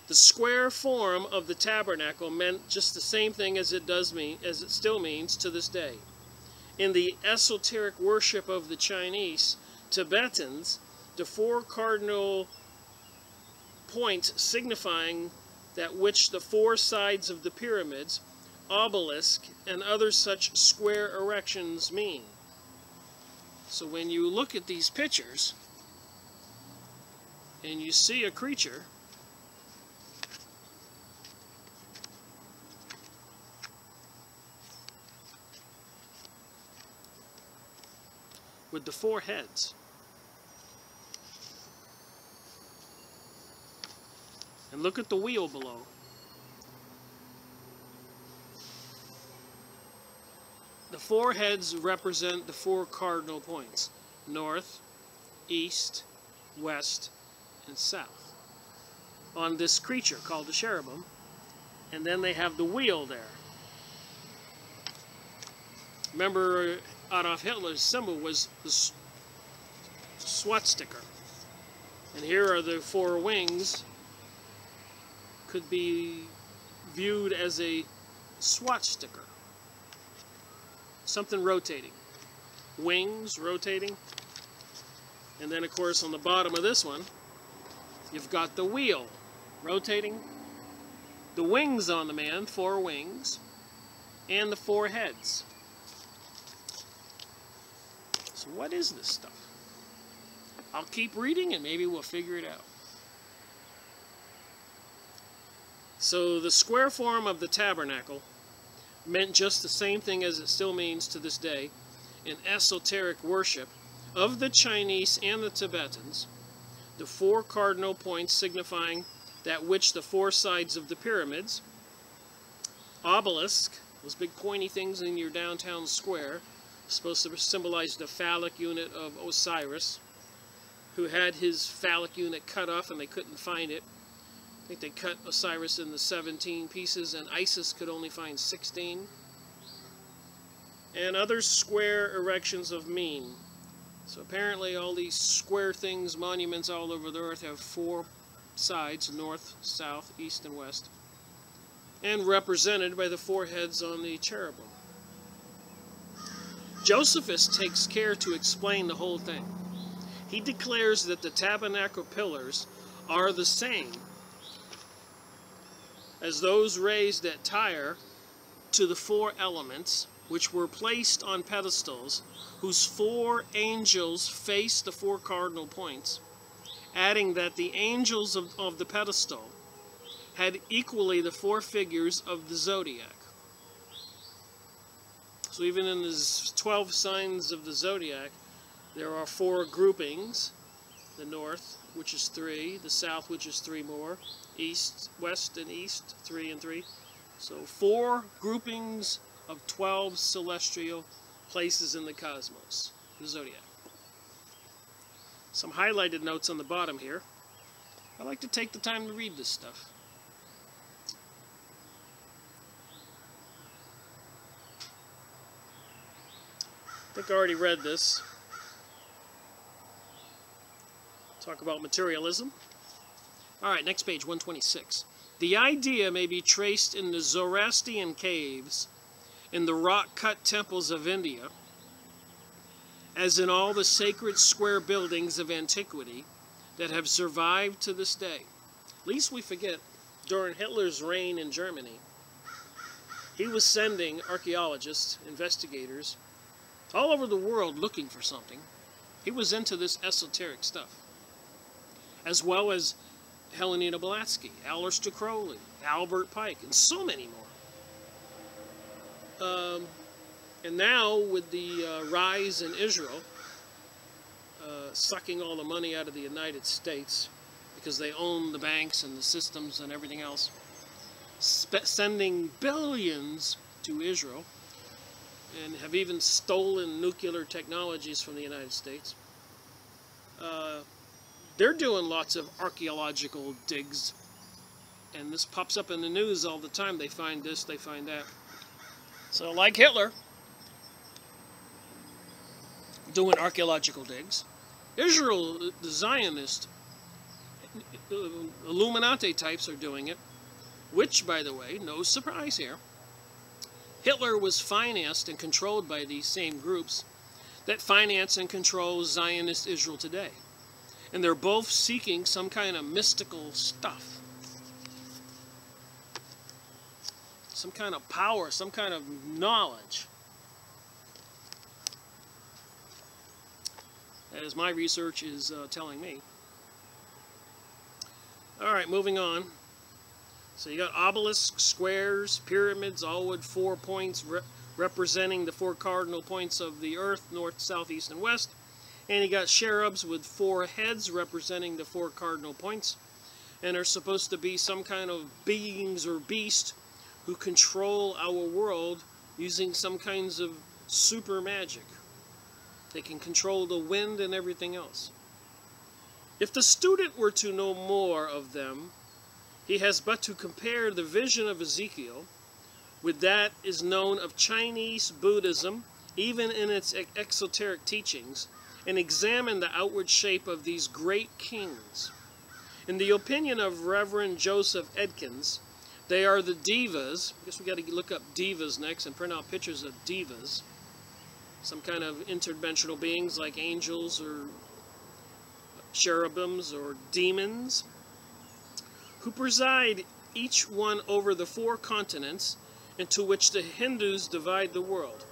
The square form of the tabernacle meant just the same thing as it still means to this day. In the esoteric worship of the Chinese, Tibetans, the 4 cardinal points signifying that which the 4 sides of the pyramids, obelisk, and other such square erections mean. So when you look at these pictures and you see a creature with the 4 heads, and look at the wheel below, the 4 heads represent the 4 cardinal points: north, east, west, and south, on this creature called the cherubim. And then they have the wheel there. Remember, Adolf Hitler's symbol was the swastika. And here are the 4 wings, could be viewed as a swastika. Something rotating. Wings rotating. And then, of course, on the bottom of this one, you've got the wheel rotating. The wings on the man, 4 wings, and the 4 heads. So what is this stuff? I'll keep reading and maybe we'll figure it out. So the square form of the tabernacle meant just the same thing as it still means to this day in esoteric worship of the Chinese and the Tibetans, the 4 cardinal points signifying that which the 4 sides of the pyramids, obelisk, those big pointy things in your downtown square, supposed to symbolize the phallic unit of Osiris, who had his phallic unit cut off and they couldn't find it. I think they cut Osiris into 17 pieces and Isis could only find 16. And other square erections of mean. So apparently all these square things, monuments all over the earth, have 4 sides: north, south, east, and west, and represented by the 4 heads on the cherubim. Josephus takes care to explain the whole thing. He declares that the tabernacle pillars are the same as those raised at Tyre to the 4 elements, which were placed on pedestals, whose 4 angels face the 4 cardinal points, adding that the angels of the pedestal had equally the 4 figures of the zodiac. So even in the 12 signs of the zodiac, there are 4 groupings: the north, which is 3, the south, which is 3 more, east, west, and east, 3 and 3. So 4 groupings of 12 celestial places in the cosmos, the zodiac. Some highlighted notes on the bottom here. I like to take the time to read this stuff. I think I already read this. Talk about materialism. Alright, next page, 126. The idea may be traced in the Zoroastrian caves, in the rock-cut temples of India, as in all the sacred square buildings of antiquity that have survived to this day. Least we forget, during Hitler's reign in Germany, he was sending archaeologists, investigators, all over the world looking for something. He was into this esoteric stuff. As well as Helena Blavatsky, Aleister Crowley, Albert Pike, and so many more. And now, with the rise in Israel, sucking all the money out of the United States, because they own the banks and the systems and everything else, sending billions to Israel, and have even stolen nuclear technologies from the United States. They're doing lots of archaeological digs, and this pops up in the news all the time. They find this, they find that. So like Hitler, doing archaeological digs, Israel, the Zionist, Illuminati types are doing it, which, by the way, no surprise here, Hitler was financed and controlled by these same groups that finance and control Zionist Israel today. And they're both seeking some kind of mystical stuff. Some kind of power, some kind of knowledge. As my research is telling me. Alright, moving on. So you got obelisks, squares, pyramids, all with 4 points representing the 4 cardinal points of the earth, north, south, east, and west. And you got cherubs with 4 heads representing the 4 cardinal points. And are supposed to be some kind of beings or beast who control our world using some kinds of super magic. They can control the wind and everything else. If the student were to know more of them, he has but to compare the vision of Ezekiel with that is known of Chinese Buddhism, even in its exoteric teachings, and examine the outward shape of these great kings. In the opinion of Reverend Joseph Edkins, they are the divas. I guess we got to look up divas next and print out pictures of divas. Some kind of interdimensional beings like angels or cherubims or demons, who preside each one over the 4 continents into which the Hindus divide the world.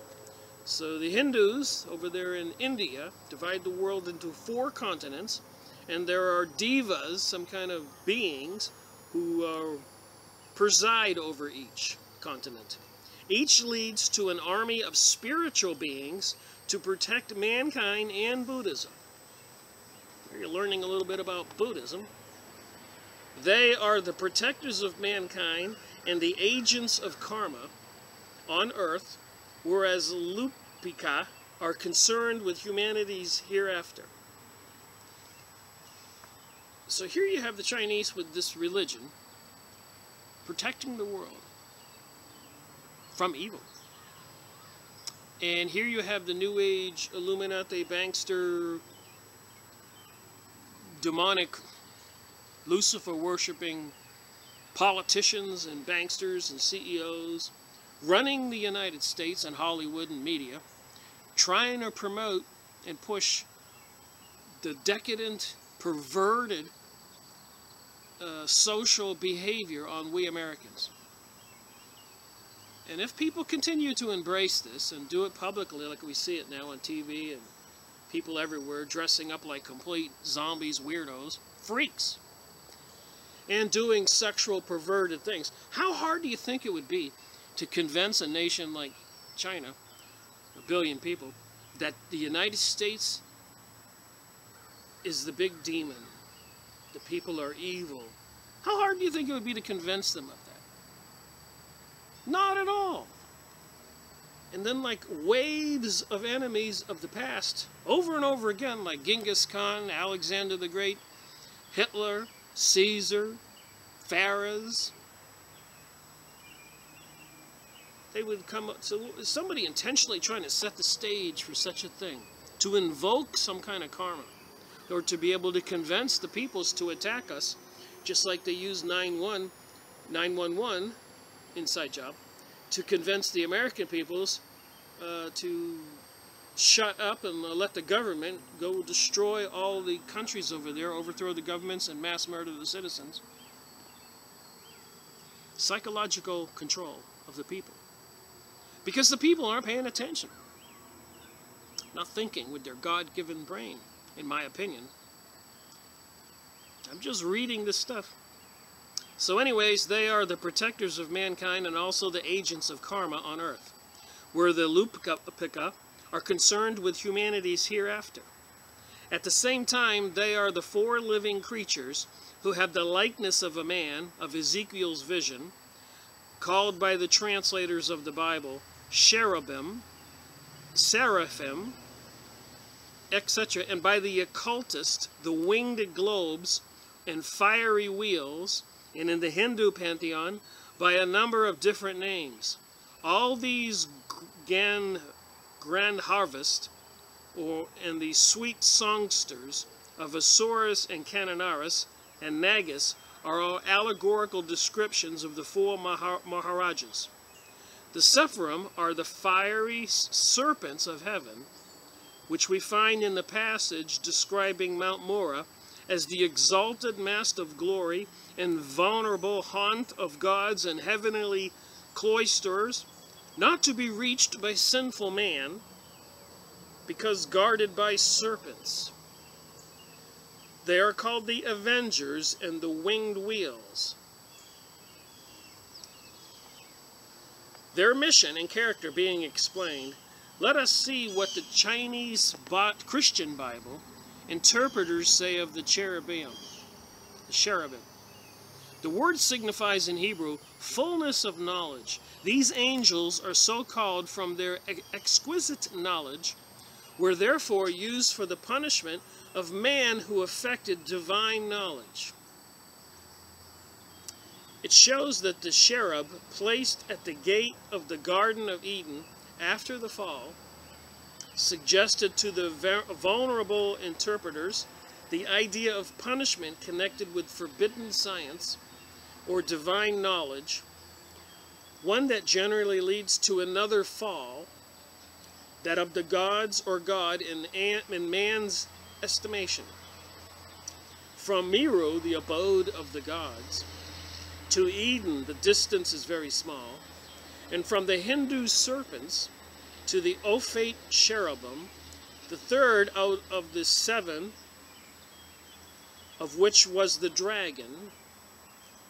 So the Hindus over there in India divide the world into 4 continents, and there are devas, some kind of beings, who preside over each continent. Each leads to an army of spiritual beings to protect mankind and Buddhism. Here you're learning a little bit about Buddhism. They are the protectors of mankind and the agents of karma on earth, whereas Lupika are concerned with humanity's hereafter. So here you have the Chinese with this religion protecting the world from evil. And here you have the New Age Illuminati bankster, demonic Lucifer worshipping politicians and banksters and CEOs running the United States and Hollywood and media, trying to promote and push the decadent, perverted social behavior on we Americans. And if people continue to embrace this and do it publicly like we see it now on TV and people everywhere dressing up like complete zombies, weirdos, freaks, and doing sexual perverted things, how hard do you think it would be to convince a nation like China, 1 billion people, that the United States is the big demon? The people are evil. How hard do you think it would be to convince them of that? Not at all. And then like waves of enemies of the past, over and over again, like Genghis Khan, Alexander the Great, Hitler, Caesar, pharaohs. They would come up, so somebody intentionally trying to set the stage for such a thing, to invoke some kind of karma, or to be able to convince the peoples to attack us, just like they used 911, inside job, to convince the American peoples to shut up and let the government go destroy all the countries over there, overthrow the governments and mass murder the citizens. Psychological control of the people. Because the people aren't paying attention. Not thinking with their God-given brain, in my opinion. I'm just reading this stuff. So anyways, they are the protectors of mankind and also the agents of karma on earth, where the Lupika are concerned with humanity's hereafter. At the same time, they are the four living creatures who have the likeness of a man, of Ezekiel's vision, called by the translators of the Bible cherubim, seraphim, etc., and by the occultist the winged globes and fiery wheels, and in the Hindu pantheon by a number of different names. All these grand harvest, and the sweet songsters of Asuras and Kananaris and Nagas are all allegorical descriptions of the four Maharajas. The Sephirim are the fiery serpents of heaven, which we find in the passage describing Mount Mora as the exalted mast of glory and vulnerable haunt of gods and heavenly cloisters, not to be reached by sinful man, because guarded by serpents. They are called the Avengers and the Winged Wheels. Their mission and character being explained, let us see what the Chinese Christian Bible interpreters say of the cherubim. The cherubim. The word signifies in Hebrew fullness of knowledge. These angels are so called from their exquisite knowledge, were therefore used for the punishment of man who affected divine knowledge. It shows that the cherub placed at the gate of the Garden of Eden after the fall suggested to the vulnerable interpreters the idea of punishment connected with forbidden science or divine knowledge, one that generally leads to another fall, that of the gods or God in man's estimation. From Meru, the abode of the gods, to Eden, the distance is very small, and from the Hindu serpents to the Ophate cherubim, the third out of the seven, of which was the dragon,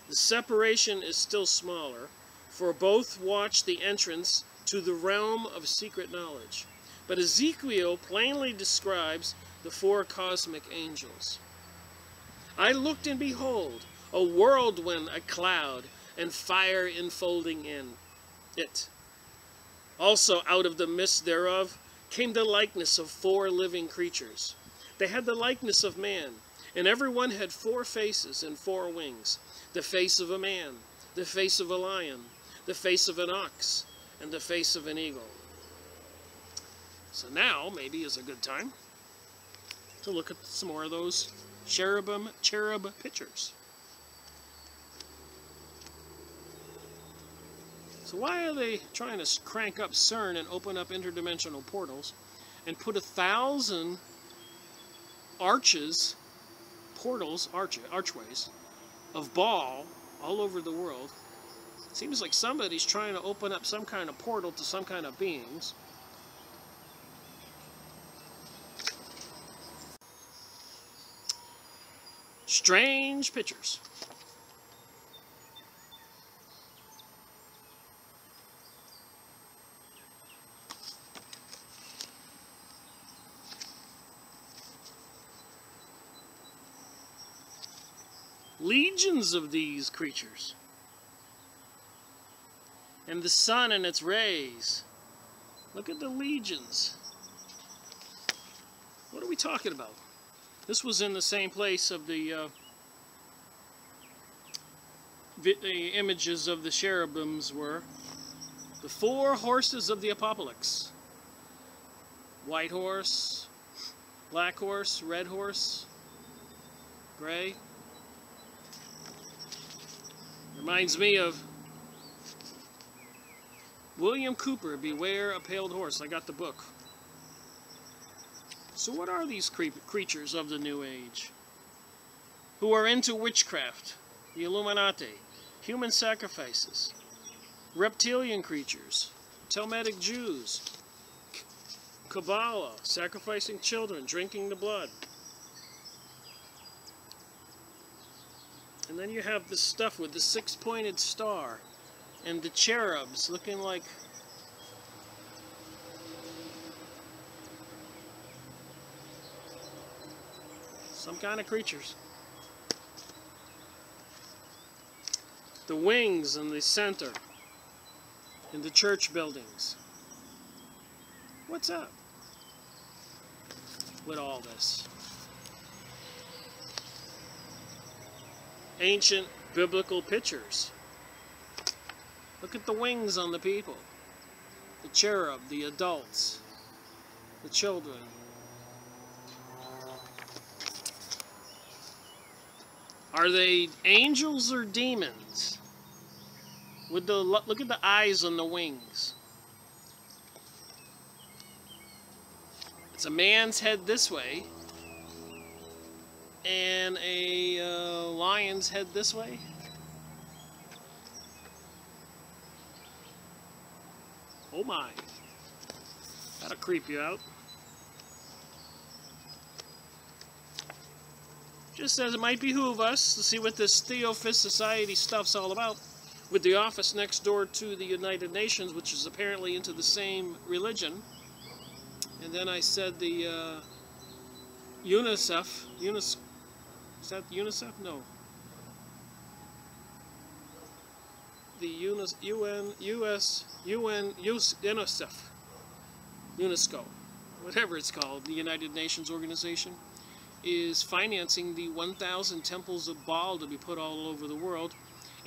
the separation is still smaller, for both watch the entrance to the realm of secret knowledge. But Ezekiel plainly describes the four cosmic angels. I looked, and behold, a whirlwind, a cloud, and fire enfolding in it. Also out of the midst thereof came the likeness of four living creatures. They had the likeness of man, and every one had 4 faces and 4 wings, the face of a man, the face of a lion, the face of an ox, and the face of an eagle. So now maybe is a good time to look at some more of those cherub pictures. So why are they trying to crank up CERN and open up interdimensional portals and put 1,000 arches, portals, archways of Baal all over the world? It seems like somebody's trying to open up some kind of portal to some kind of beings. Strange pictures. Legions of these creatures. And the sun and its rays. Look at the legions. What are we talking about? This was in the same place of the the images of the cherubims were the 4 horses of the apocalypse. White horse, black horse, red horse, gray. Reminds me of William Cooper, Beware a Pale Horse. I got the book. So what are these creatures of the New Age who are into witchcraft, the Illuminati, human sacrifices, reptilian creatures, Talmudic Jews, Kabbala, sacrificing children, drinking the blood? And then you have this stuff with the 6-pointed star and the cherubs looking like some kind of creatures. The wings in the center in the church buildings. What's up with all this? Ancient biblical pictures. Look at the wings on the people. The cherub, the adults, the children. Are they angels or demons? With the look at the eyes on the wings. It's a man's head this way and a lion's head this way. Oh my. That'll creep you out. Just as it might behoove us to see what this Theophist Society stuff's all about, with the office next door to the United Nations, which is apparently into the same religion. And then I said the UNICEF, is that UNICEF? No. The UNESCO, whatever it's called, the United Nations organization, is financing the 1,000 temples of Baal to be put all over the world.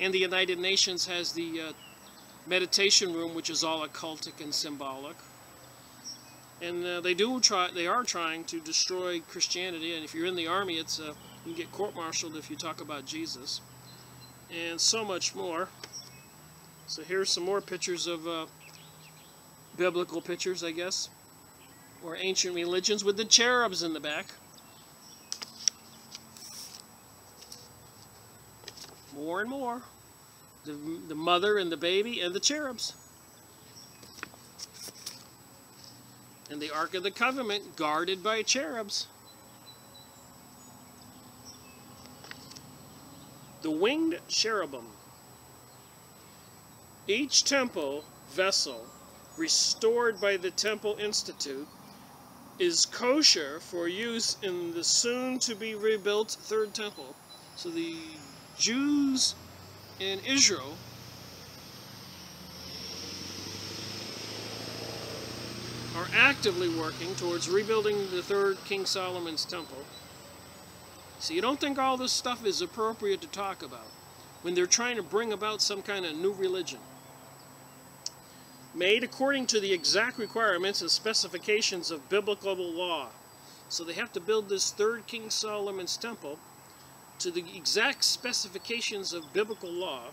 And the United Nations has the meditation room, which is all occultic and symbolic. And they are trying to destroy Christianity. And if you're in the army, you can get court-martialed if you talk about Jesus. And so much more. So here's some more pictures of biblical pictures, I guess, or ancient religions with the cherubs in the back. More and more. The mother and the baby and the cherubs. And the Ark of the Covenant guarded by cherubs. The winged cherubim. Each temple vessel restored by the Temple Institute is kosher for use in the soon-to-be rebuilt Third Temple. So the Jews in Israel are actively working towards rebuilding the third King Solomon's temple. So you don't think all this stuff is appropriate to talk about when they're trying to bring about some kind of new religion, made according to the exact requirements and specifications of biblical law. So they have to build this third King Solomon's temple to the exact specifications of biblical law.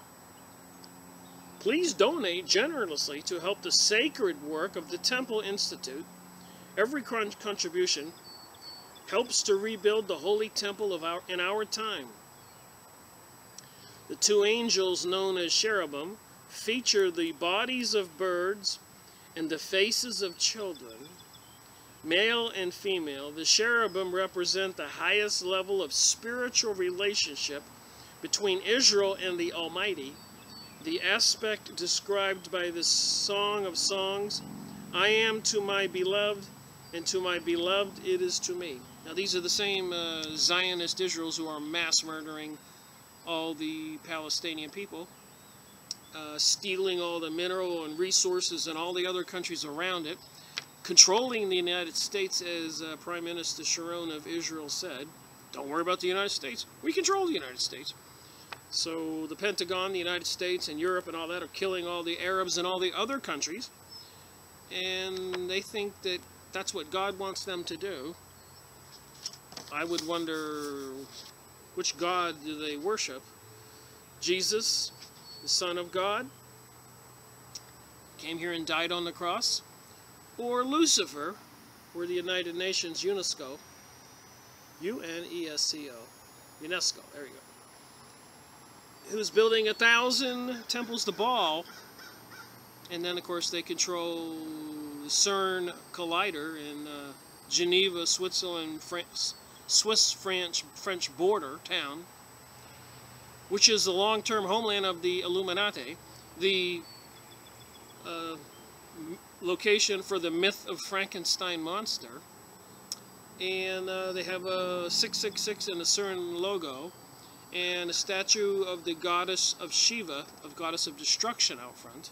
Please donate generously to help the sacred work of the Temple Institute. Every contribution helps to rebuild the holy temple in our time. The 2 angels known as cherubim feature the bodies of birds and the faces of children, male and female. The cherubim represent the highest level of spiritual relationship between Israel and the Almighty. The aspect described by the Song of Songs, I am to my beloved, and to my beloved it is to me. Now these are the same Zionist Israels who are mass murdering all the Palestinian people, stealing all the mineral and resources and all the other countries around it, controlling the United States, as Prime Minister Sharon of Israel said. Don't worry about the United States. We control the United States. So the Pentagon, the United States, and Europe and all that are killing all the Arabs and all the other countries. And they think that that's what God wants them to do. I would wonder, which God do they worship? Jesus, the Son of God, came here and died on the cross? Or Lucifer, or the United Nations UNESCO, UNESCO, UNESCO, there you go, who's building 1,000 temples to Baal, and then of course they control the CERN collider in Geneva, Switzerland, Swiss-French border town, which is the long-term homeland of the Illuminati, the location for the myth of Frankenstein monster, and they have a 666 in the CERN logo, and a statue of the goddess of Shiva, of goddess of destruction, out front.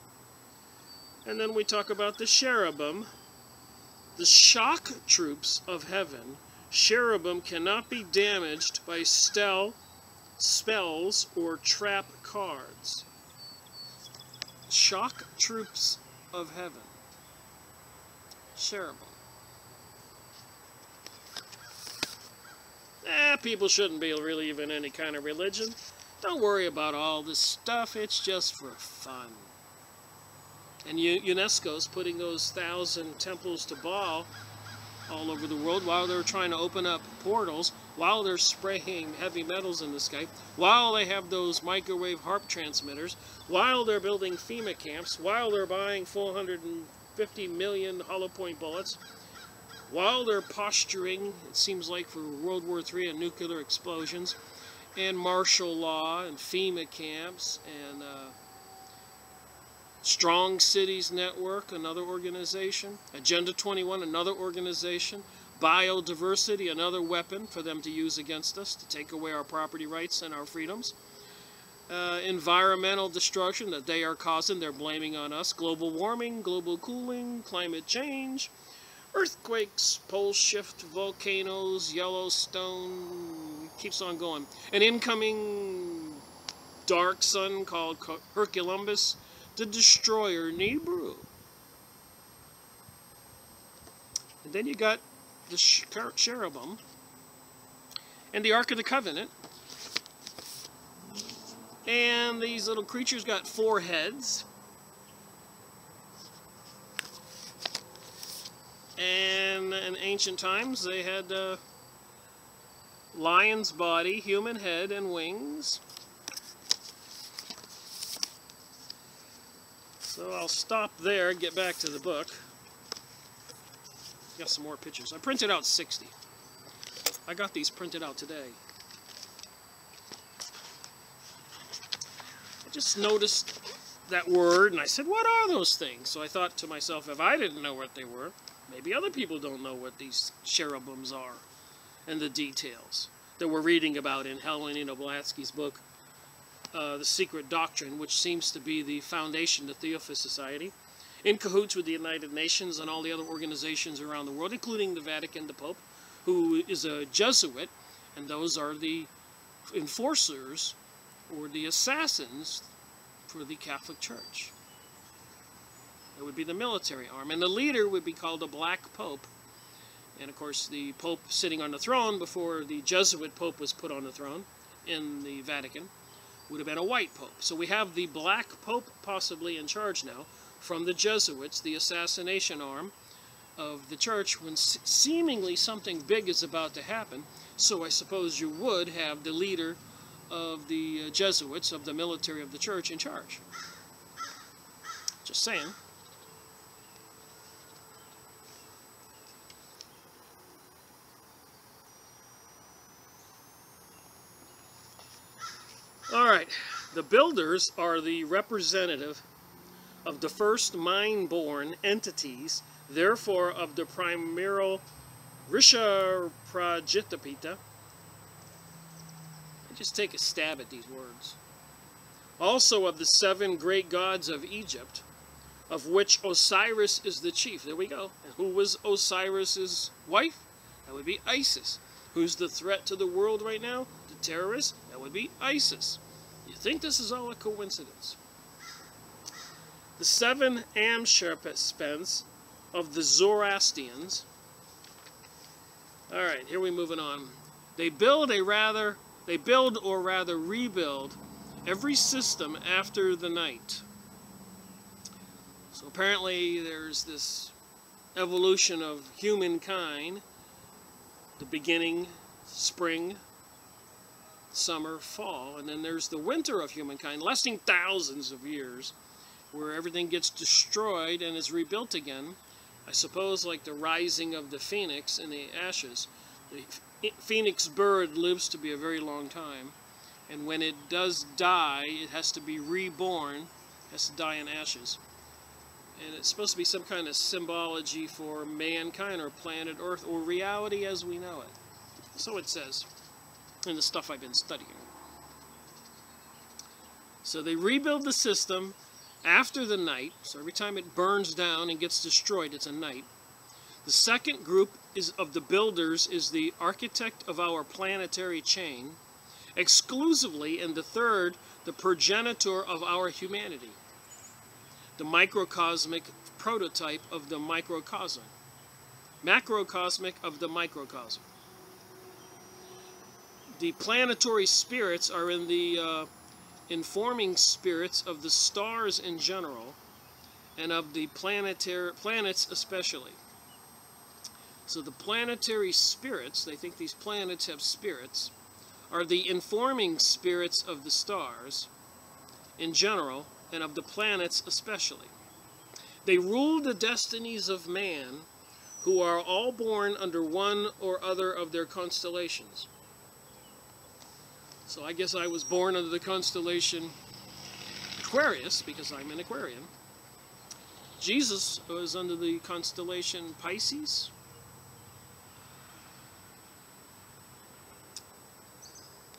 And then we talk about the cherubim, the shock troops of heaven. Cherubim cannot be damaged by spells or trap cards. Shock troops of heaven. Cherubim. People shouldn't be really in any kind of religion. Don't worry about all this stuff. It's just for fun. And UNESCO's putting those 1,000 temples to Baal all over the world while they're trying to open up portals, while they're spraying heavy metals in the sky, while they have those microwave HARP transmitters, while they're building FEMA camps, while they're buying 450 million hollow point bullets, while they're posturing, it seems like, for World War III and nuclear explosions, and martial law, and FEMA camps, and Strong Cities Network, another organization, Agenda 21, another organization, biodiversity, another weapon for them to use against us, to take away our property rights and our freedoms, environmental destruction that they are causing, they're blaming on us, global warming, global cooling, climate change, earthquakes, pole shift, volcanoes, Yellowstone, keeps on going. An incoming dark sun called Herculumbus, the destroyer Nibiru. And then you got the cherubim and the Ark of the Covenant. And these little creatures got 4 heads. And in ancient times, they had lion's body, human head, and wings. So I'll stop there and get back to the book. Got some more pictures. I printed out 60. I got these printed out today. I just noticed that word, and I said, what are those things? So I thought to myself, if I didn't know what they were, maybe other people don't know what these cherubims are and the details that we're reading about in H P Blavatsky's book, The Secret Doctrine, which seems to be the foundation of the Theophist Society, in cahoots with the United Nations and all the other organizations around the world, including the Vatican, the Pope, who is a Jesuit, and those are the enforcers or the assassins for the Catholic Church. It would be the military arm, and the leader would be called a Black Pope. And of course the Pope sitting on the throne before the Jesuit Pope was put on the throne in the Vatican would have been a white Pope. So we have the Black Pope possibly in charge now from the Jesuits, the assassination arm of the church, when seemingly something big is about to happen. So I suppose you would have the leader of the Jesuits, of the military of the church, in charge. Just saying. Alright, the builders are the representative of the first mind-born entities, therefore of the primeval Risha Prajitapita. Just take a stab at these words. Also of the 7 great gods of Egypt, of which Osiris is the chief. There we go. And who was Osiris's wife? That would be Isis. Who's the threat to the world right now? The terrorists? That would be ISIS. You think this is all a coincidence? The 7 Amshirpens of the Zoroastrians. All right, here we're moving on. They build or rather rebuild every system after the night. So apparently there's this evolution of humankind, the beginning, spring, summer, fall, and then there's the winter of humankind, lasting thousands of years, where everything gets destroyed and is rebuilt again. I suppose like the rising of the phoenix in the ashes. The phoenix bird lives to be a very long time, and when it does die, it has to be reborn, has to die in ashes. And it's supposed to be some kind of symbology for mankind or planet Earth or reality as we know it. So it says in the stuff I've been studying. So they rebuild the system after the night. So every time it burns down and gets destroyed, it's a night. The second group of the builders is the architect of our planetary chain, exclusively, and the third, the progenitor of our humanity, the microcosmic prototype of the microcosm, macrocosmic of the microcosm. The planetary spirits are in the informing spirits of the stars in general, and of the planets especially. So the planetary spirits, they think these planets have spirits, are the informing spirits of the stars in general, and of the planets especially. They rule the destinies of man, who are all born under one or other of their constellations. So I guess I was born under the constellation Aquarius, because I'm an Aquarian. Jesus was under the constellation Pisces.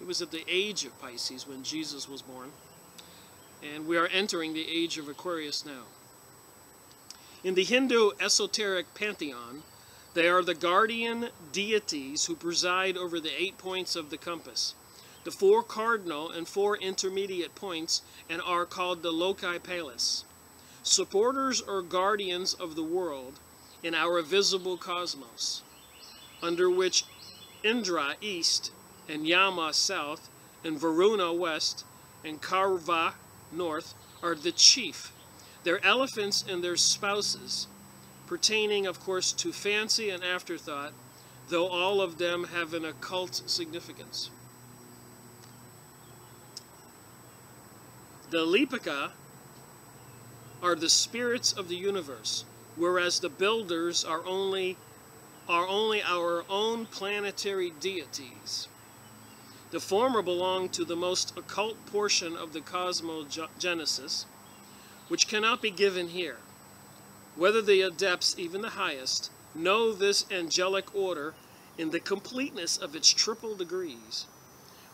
It was at the age of Pisces when Jesus was born. And we are entering the age of Aquarius now. In the Hindu esoteric pantheon, they are the guardian deities who preside over the 8 points of the compass, the 4 cardinal and 4 intermediate points, and are called the loci palis, supporters or guardians of the world in our visible cosmos, under which Indra east, and Yama south, and Varuna west, and Karva north are the chief, their elephants and their spouses, pertaining of course to fancy and afterthought, though all of them have an occult significance. The Lipika are the spirits of the universe, whereas the builders are only our own planetary deities. The former belong to the most occult portion of the cosmogenesis, which cannot be given here. Whether the adepts, even the highest, know this angelic order in the completeness of its triple degrees,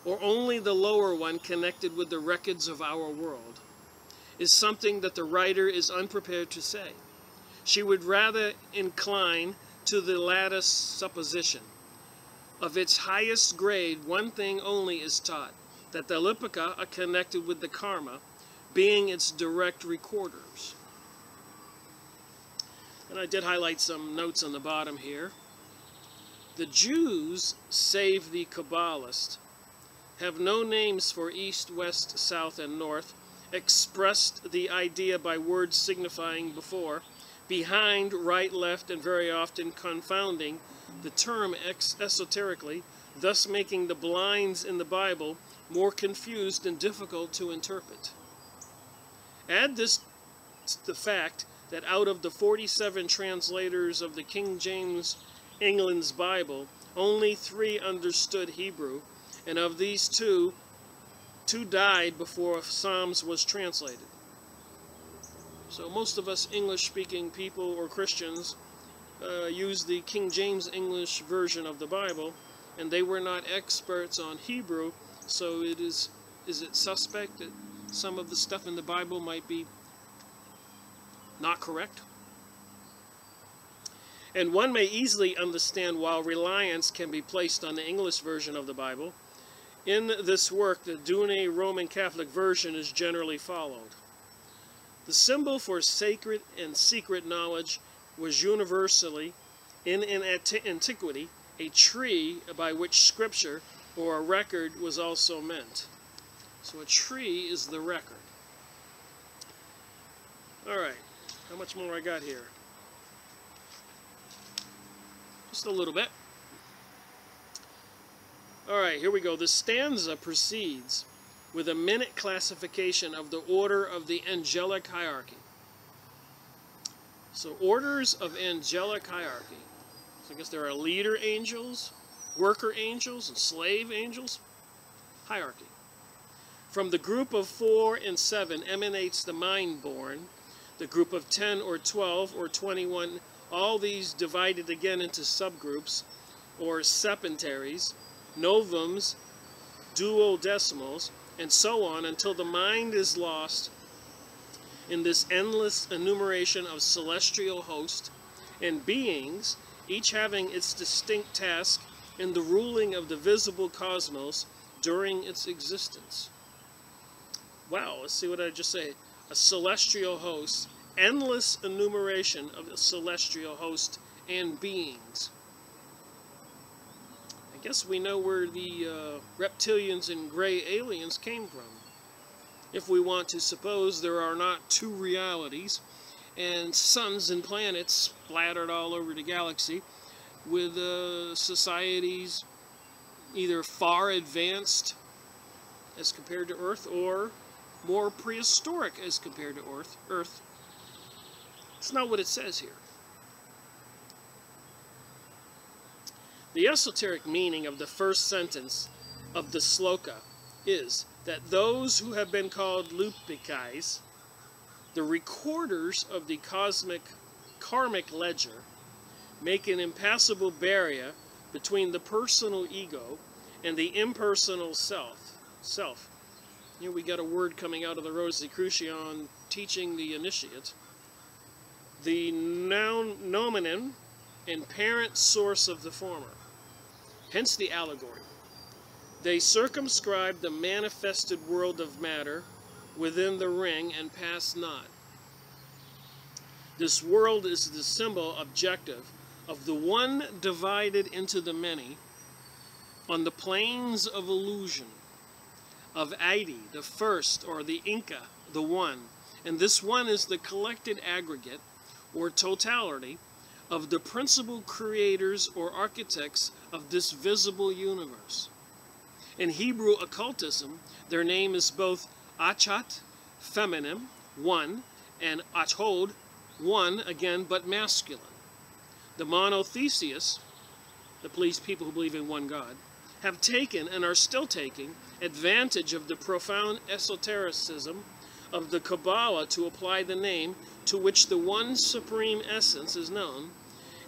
or only the lower one connected with the records of our world, is something that the writer is unprepared to say. She would rather incline to the latter supposition. Of its highest grade, one thing only is taught, that the Lipika are connected with the karma, being its direct recorders. And I did highlight some notes on the bottom here. The Jews, save the Kabbalists, have no names for east, west, south, and north, expressed the idea by words signifying before, behind, right, left, and very often confounding the term esoterically, thus making the blinds in the Bible more confused and difficult to interpret. Add this to the fact that out of the 47 translators of the King James England's Bible, only 3 understood Hebrew, and of these two died before Psalms was translated. So most of us English-speaking people or Christians use the King James English version of the Bible, and they were not experts on Hebrew, so is it suspect that some of the stuff in the Bible might be not correct? And one may easily understand why reliance can be placed on the English version of the Bible, In this work, the Dune Roman Catholic version is generally followed. The symbol for sacred and secret knowledge was universally, in antiquity, a tree by which scripture or a record was also meant. So a tree is the record. All right, how much more I got here? Just a little bit. All right, here we go. The stanza proceeds with a minute classification of the order of the angelic hierarchy. So orders of angelic hierarchy. So I guess there are leader angels, worker angels, and slave angels. Hierarchy. From the group of 4 and 7 emanates the mind-born, the group of 10 or 12 or 21, all these divided again into subgroups or sepentaries, novums, duodecimals, and so on until the mind is lost in this endless enumeration of celestial hosts and beings, each having its distinct task in the ruling of the visible cosmos during its existence. Wow, let's see what I just say. A celestial host, endless enumeration of the celestial host and beings. I guess we know where the reptilians and gray aliens came from. If we want to suppose there are not two realities and suns and planets splattered all over the galaxy with societies either far advanced as compared to Earth or more prehistoric as compared to Earth. It's not what it says here. The esoteric meaning of the first sentence of the sloka is that those who have been called lupikais, the recorders of the karmic ledger, make an impassable barrier between the personal ego and the impersonal self. Here we got a word coming out of the Rosicrucian teaching the initiate. The nomen and parent source of the former. Hence the allegory. They circumscribe the manifested world of matter within the ring and pass not. This world is the symbol objective of the one divided into the many on the planes of illusion, of Adi, the first, or the Inca, the one. And this one is the collected aggregate or totality of the principal creators or architects of this visible universe. In Hebrew occultism, their name is both Achat, feminine, one, and Achod, one, again, but masculine. The monotheists, the people who believe in one God, have taken and are still taking advantage of the profound esotericism of the Kabbala to apply the name to which the one supreme essence is known,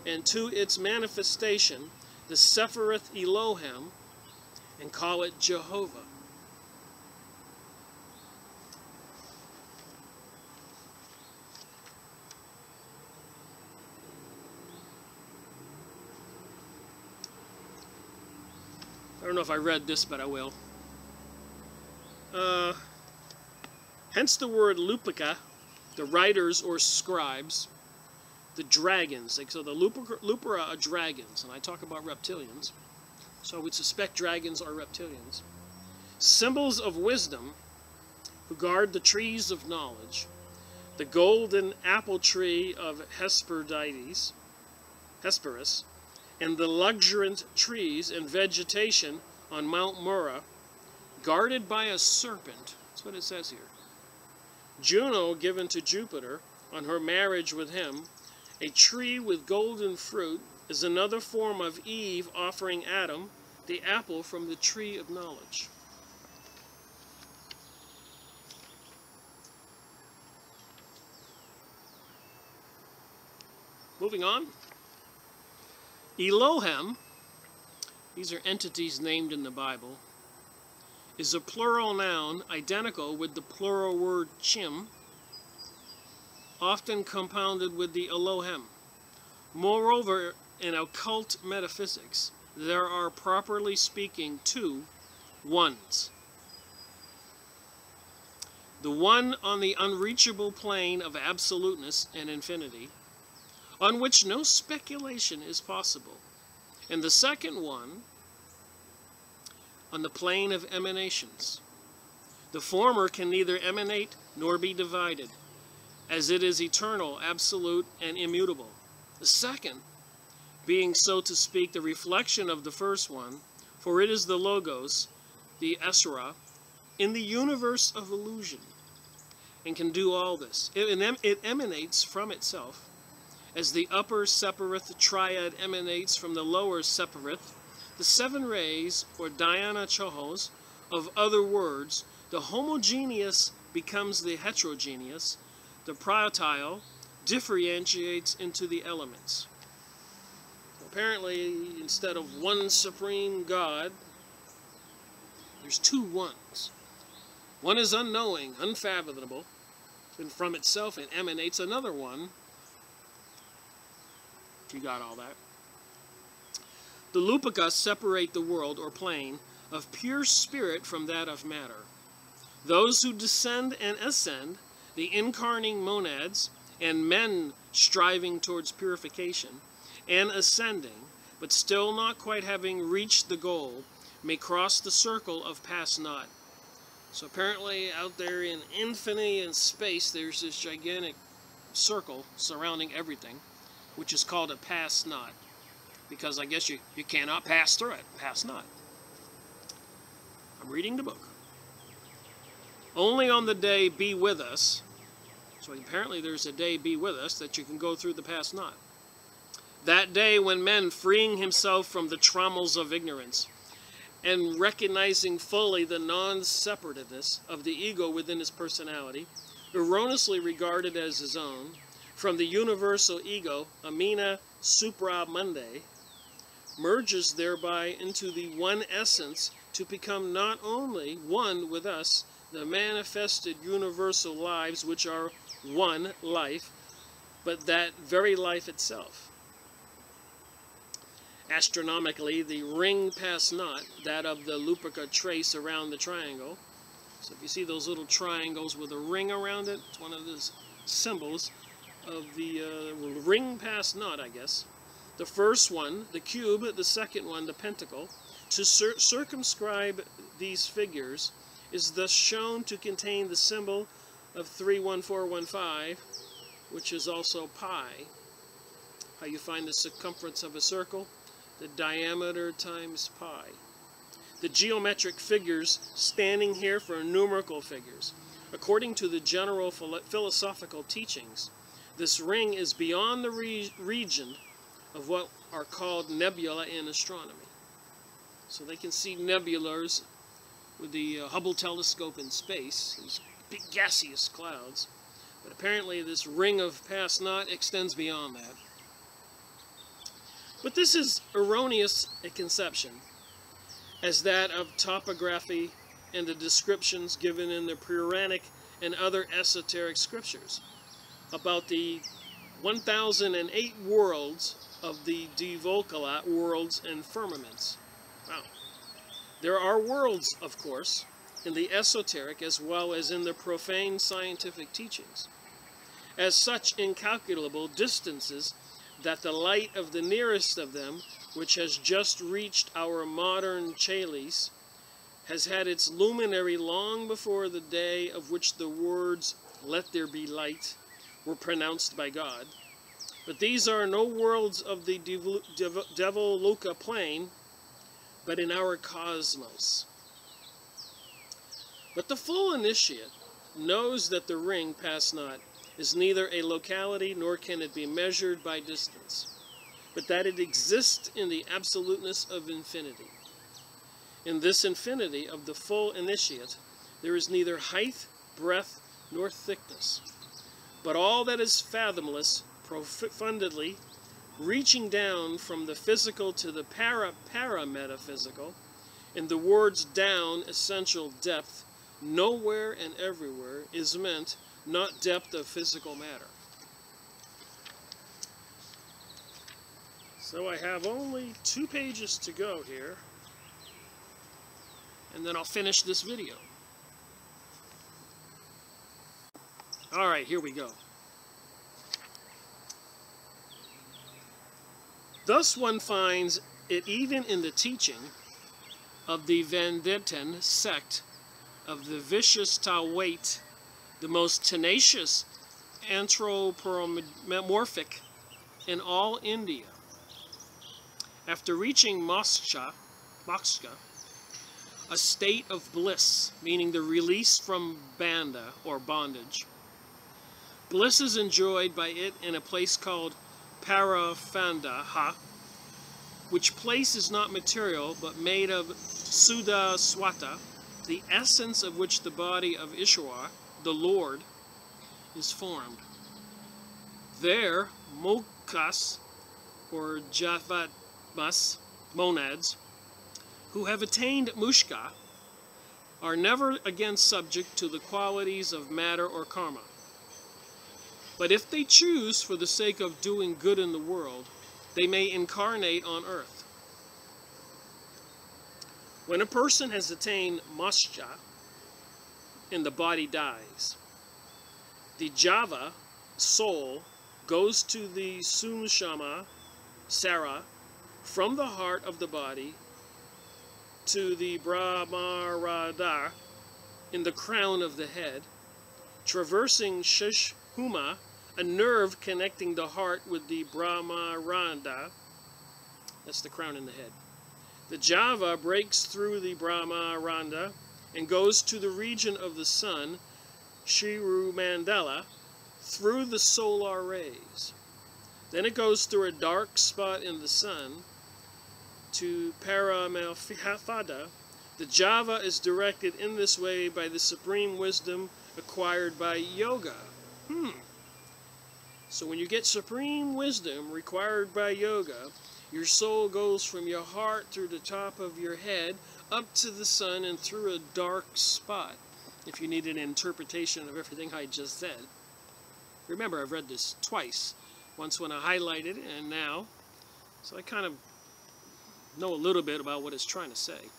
and to its manifestation, the Sephiroth Elohim, and call it Jehovah. I don't know if I read this, but I will. Hence the word lupika, the writers or scribes, the dragons. So the lupera are dragons, and I talk about reptilians. So I would suspect dragons are reptilians. Symbols of wisdom who guard the trees of knowledge, the golden apple tree of Hesperus, and the luxuriant trees and vegetation on Mount Mora, guarded by a serpent. That's what it says here. Juno given to Jupiter on her marriage with him, a tree with golden fruit, is another form of Eve offering Adam the apple from the tree of knowledge. Moving on. Elohim, these are entities named in the Bible, is a plural noun identical with the plural word chim, often compounded with the Elohim. Moreover, in occult metaphysics, there are, properly speaking, two ones. The one on the unreachable plane of absoluteness and infinity, on which no speculation is possible. And the second one on the plane of emanations. The former can neither emanate nor be divided, as it is eternal, absolute, and immutable. The second, being, so to speak, the reflection of the first one, for it is the Logos, the Esra, in the universe of illusion, and can do all this. It emanates from itself, as the upper Sephiroth triad emanates from the lower Sephiroth. The seven rays, or Dhyana Chohos, of other words, the homogeneous becomes the heterogeneous, the protyle differentiates into the elements. Apparently, instead of one supreme God, there's two ones. One is unknowing, unfathomable, and from itself it emanates another one. You got all that. The Lupaka separate the world or plane of pure spirit from that of matter. Those who descend and ascend, the incarning monads, and men striving towards purification, and ascending, but still not quite having reached the goal, may cross the circle of pass not. So apparently out there in infinity and space, there's this gigantic circle surrounding everything, which is called a pass not. Because I guess you cannot pass through it. Pass not. I'm reading the book. Only on the day be with us. So apparently there's a day be with us that you can go through the pass not. That day when men, freeing himself from the trammels of ignorance and recognizing fully the non-separativeness of the ego within his personality, erroneously regarded as his own, from the universal ego, Amina Supra Mundi, merges thereby into the one essence to become not only one with us, the manifested universal lives which are one life, but that very life itself. Astronomically, the ring pass not, that of the Lupaka trace around the triangle. So if you see those little triangles with a ring around it, it's one of the symbols of the ring pass not, I guess. The first one, the cube, the second one, the pentacle. To circumscribe these figures is thus shown to contain the symbol of 31415, which is also pi. How you find the circumference of a circle? The diameter times pi. The geometric figures standing here for numerical figures. According to the general philosophical teachings, this ring is beyond the region of what are called nebula in astronomy. So they can see nebulas with the Hubble telescope in space, these big gaseous clouds. But apparently this ring of pass not extends beyond that. But this is erroneous a conception, as that of topography and the descriptions given in the Puranic and other esoteric scriptures about the 1008 worlds of the Divolkala worlds and firmaments. Wow. There are worlds, of course, in the esoteric as well as in the profane scientific teachings. As such incalculable distances that the light of the nearest of them, which has just reached our modern chalice, has had its luminary long before the day of which the words, "Let there be light," were pronounced by God. But these are no worlds of the Devoluka plane, but in our cosmos. But the full initiate knows that the ring pass not is neither a locality nor can it be measured by distance, but that it exists in the absoluteness of infinity. In this infinity of the full initiate, there is neither height, breadth, nor thickness, but all that is fathomless profundly, reaching down from the physical to the para-metaphysical, in the words down, essential depth, nowhere and everywhere is meant not depth of physical matter. So I have only 2 pages to go here, and then I'll finish this video. Alright, here we go. Thus one finds it even in the teaching of the Vendettan sect of the vicious Tawait, the most tenacious anthropomorphic in all India. After reaching moksha, a state of bliss, meaning the release from bandha or bondage, bliss is enjoyed by it in a place called Parafandaha, which place is not material but made of Suddha Swata, the essence of which the body of Ishwar, the Lord, is formed. There, moksas, or javatmas, monads, who have attained mushka, are never again subject to the qualities of matter or karma. But if they choose, for the sake of doing good in the world, they may incarnate on earth. When a person has attained moksha and the body dies, the Java soul goes to the Sumshama Sara from the heart of the body to the Brahmarada in the crown of the head, traversing Shishhuma, a nerve connecting the heart with the Brahmaranda, that's the crown in the head. The Java breaks through the Brahmaranda and goes to the region of the sun, Shirumandala, through the solar rays. Then it goes through a dark spot in the sun to Paramalfada. The Java is directed in this way by the supreme wisdom acquired by yoga. So when you get supreme wisdom required by yoga, your soul goes from your heart through the top of your head up to the sun and through a dark spot, if you need an interpretation of everything I just said. Remember, I've read this twice. Once when I highlighted it and now. So I kind of know a little bit about what it's trying to say.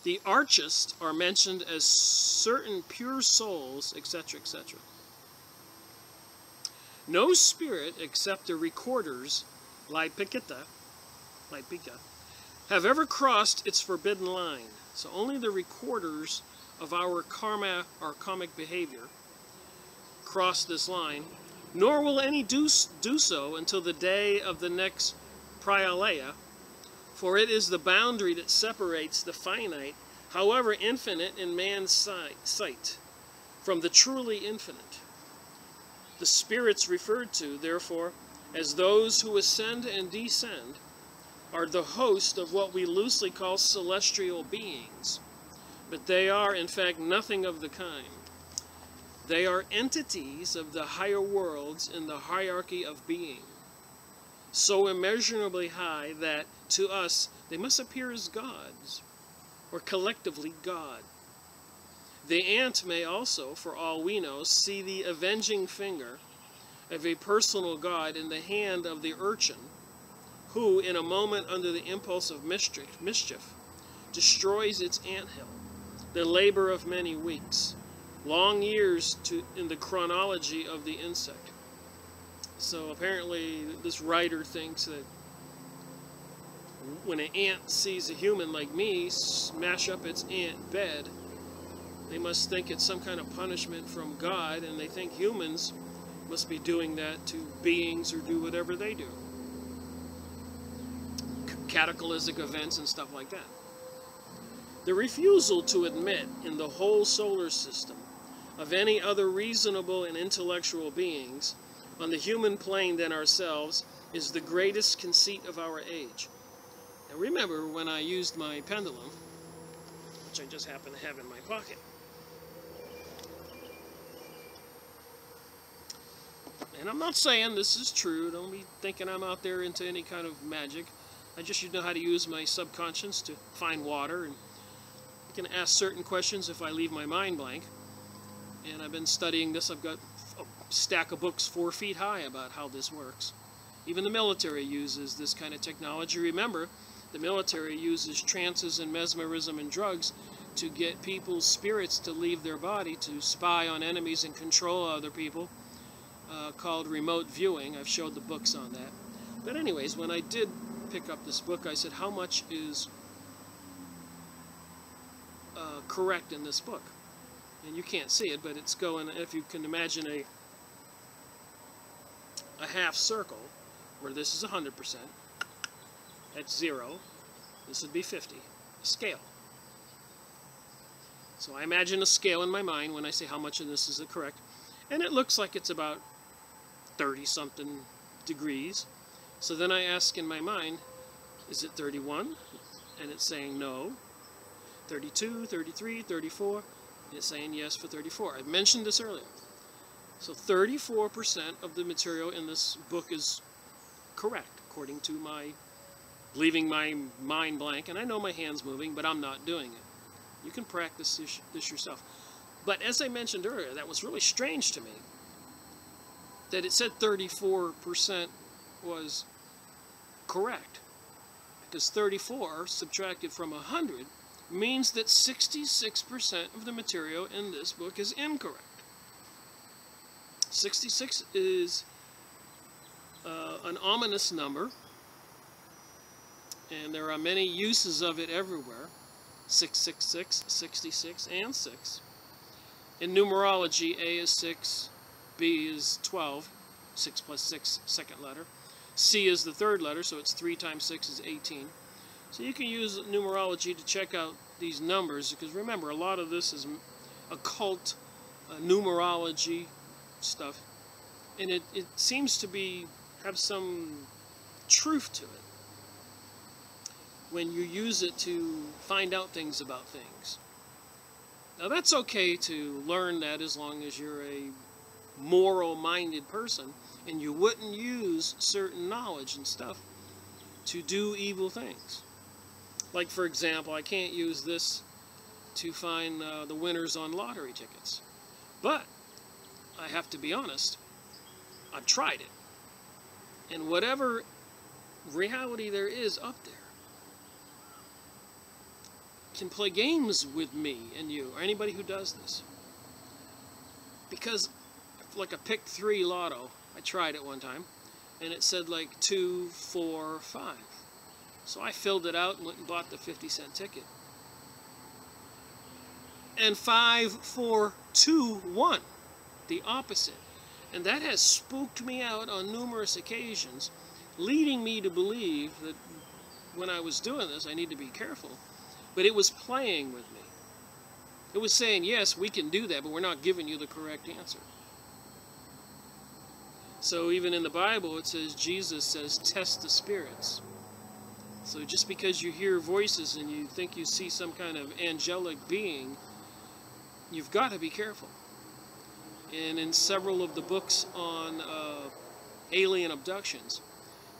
The archists are mentioned as certain pure souls, etc., etc. No spirit except the recorders, Lipika, have ever crossed its forbidden line. So only the recorders of our karma, our karmic behavior, cross this line, nor will any do so until the day of the next Pralaya, for it is the boundary that separates the finite, however infinite in man's sight, from the truly infinite. The spirits referred to, therefore, as those who ascend and descend, are the host of what we loosely call celestial beings, but they are, in fact, nothing of the kind. They are entities of the higher worlds in the hierarchy of being, so immeasurably high that, to us, they must appear as gods, or collectively God. The ant may also, for all we know, see the avenging finger of a personal god in the hand of the urchin, who, in a moment under the impulse of mischief, destroys its anthill, the labor of many weeks, long years in the chronology of the insect. So apparently this writer thinks that when an ant sees a human like me smash up its ant bed, they must think it's some kind of punishment from God, and they think humans must be doing that to beings or do whatever they do. Cataclysmic events and stuff like that. The refusal to admit in the whole solar system of any other reasonable and intellectual beings on the human plane than ourselves is the greatest conceit of our age. Now remember when I used my pendulum, which I just happen to have in my pocket. And I'm not saying this is true. Don't be thinking I'm out there into any kind of magic. I just know how to use my subconscious to find water, and I can ask certain questions if I leave my mind blank. And I've been studying this. I've got a stack of books 4 feet high about how this works. Even the military uses this kind of technology. Remember, The military uses trances and mesmerism and drugs to get people's spirits to leave their body to spy on enemies and control other people, called remote viewing. I've showed the books on that. But anyways, when I did pick up this book, I said, how much is correct in this book? And you can't see it, but it's going, if you can imagine a half circle, where this is 100%, at 0, this would be 50, a scale. So I imagine a scale in my mind when I say how much of this is correct, and it looks like it's about 30-something degrees. So then I ask in my mind, is it 31? And it's saying no. 32, 33, 34, and it's saying yes for 34. I mentioned this earlier. So 34% of the material in this book is correct, according to my leaving my mind blank. And I know my hand's moving, but I'm not doing it. You can practice this yourself. But as I mentioned earlier, that was really strange to me, that it said 34% was correct. Because 34 subtracted from 100 means that 66% of the material in this book is incorrect. 66 is an ominous number, and there are many uses of it everywhere. 666, 66, and 6. In numerology, A is 6, B is 12, 6 plus 6, second letter. C is the third letter, so it's 3 times 6 is 18. So you can use numerology to check out these numbers, because remember, a lot of this is occult numerology stuff, and it seems to have some truth to it when you use it to find out things about things. Now that's okay to learn that as long as you're a moral-minded person and you wouldn't use certain knowledge and stuff to do evil things. Like, for example, I can't use this to find the winners on lottery tickets. But I have to be honest, I've tried it. And whatever reality there is up there can play games with me and you, or anybody who does this. Because, like a pick 3 lotto, I tried it one time, and it said like 2, 4, 5. So I filled it out and went and bought the 50-cent ticket. And 5, 4, 2, 1. The opposite. And that has spooked me out on numerous occasions, leading me to believe that when I was doing this, I need to be careful. But it was playing with me. It was saying, yes, we can do that, but we're not giving you the correct answer. So even in the Bible, it says, Jesus says, test the spirits. So just because you hear voices and you think you see some kind of angelic being, you've got to be careful. And in several of the books on alien abductions,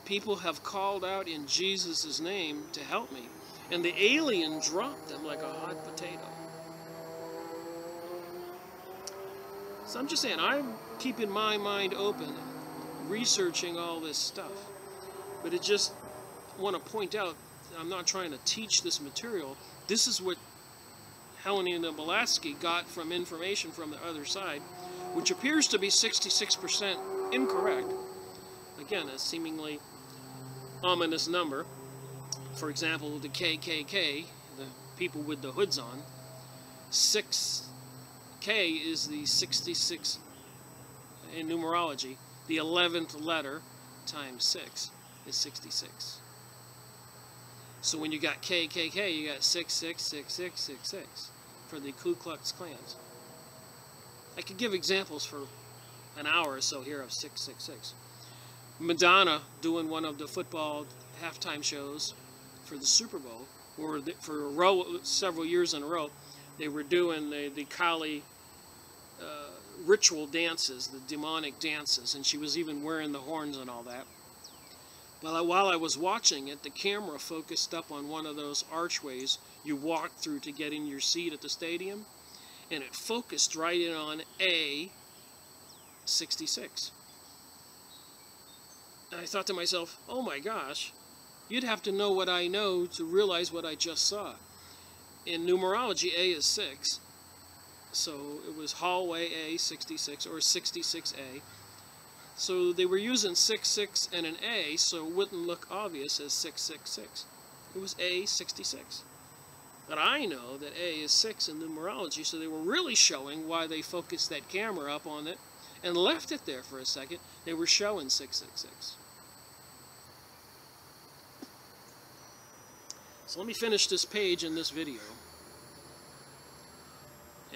people have called out in Jesus' name to help me. And the alien dropped them like a hot potato. So I'm just saying, I'm keeping my mind open, researching all this stuff. But it just want to point out, I'm not trying to teach this material. This is what Helena Blavatsky got from information from the other side, which appears to be 66% incorrect. Again, a seemingly ominous number. For example, the KKK, the people with the hoods on, 6K is the 66 in numerology. The 11th letter times 6 is 66. So when you got KKK, you got 666666 for the Ku Klux Klans. I could give examples for an hour or so here of 666. Madonna doing one of the football halftime shows for the Super Bowl, or for several years in a row, they were doing the Kali ritual dances, the demonic dances, and she was even wearing the horns and all that. But while I was watching it, the camera focused up on one of those archways you walk through to get in your seat at the stadium, and it focused right in on A66. And I thought to myself, oh my gosh, You'd have to know what I know to realize what I just saw. In numerology, A is 6. So it was hallway A, 66, or 66A. So they were using 66 and an A, so it wouldn't look obvious as 666. It was A66. But I know that A is 6 in numerology, so they were really showing why they focused that camera up on it and left it there for a second. They were showing 666. So let me finish this page in this video.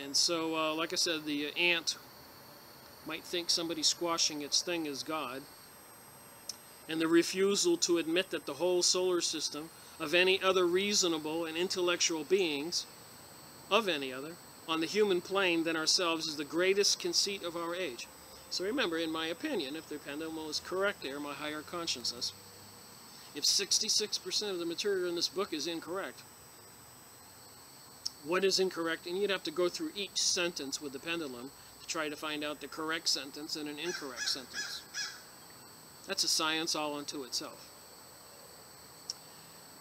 And so, like I said, the ant might think somebody squashing its thing is God. And the refusal to admit that the whole solar system of any other reasonable and intellectual beings, of any other, on the human plane than ourselves is the greatest conceit of our age. So remember, in my opinion, if the pendulum is correct there, my higher consciousness, if 66% of the material in this book is incorrect, what is incorrect? And you'd have to go through each sentence with the pendulum to try to find out the correct sentence and an incorrect sentence. That's a science all unto itself.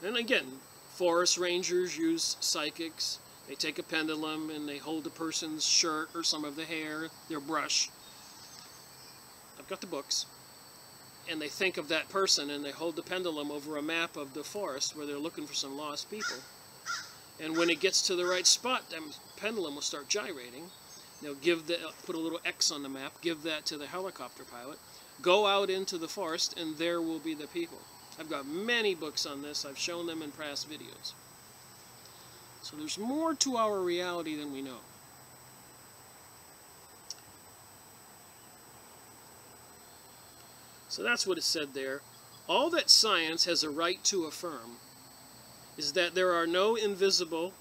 And again, forest rangers use psychics. They take a pendulum and they hold a person's shirt or some of the hair, their brush. I've got the books. And they think of that person and they hold the pendulum over a map of the forest where they're looking for some lost people. And when it gets to the right spot, that pendulum will start gyrating. They'll put a little X on the map, give that to the helicopter pilot, go out into the forest, and there will be the people. I've got many books on this. I've shown them in past videos. So there's more to our reality than we know. So that's what it said there. All that science has a right to affirm is that there are no invisible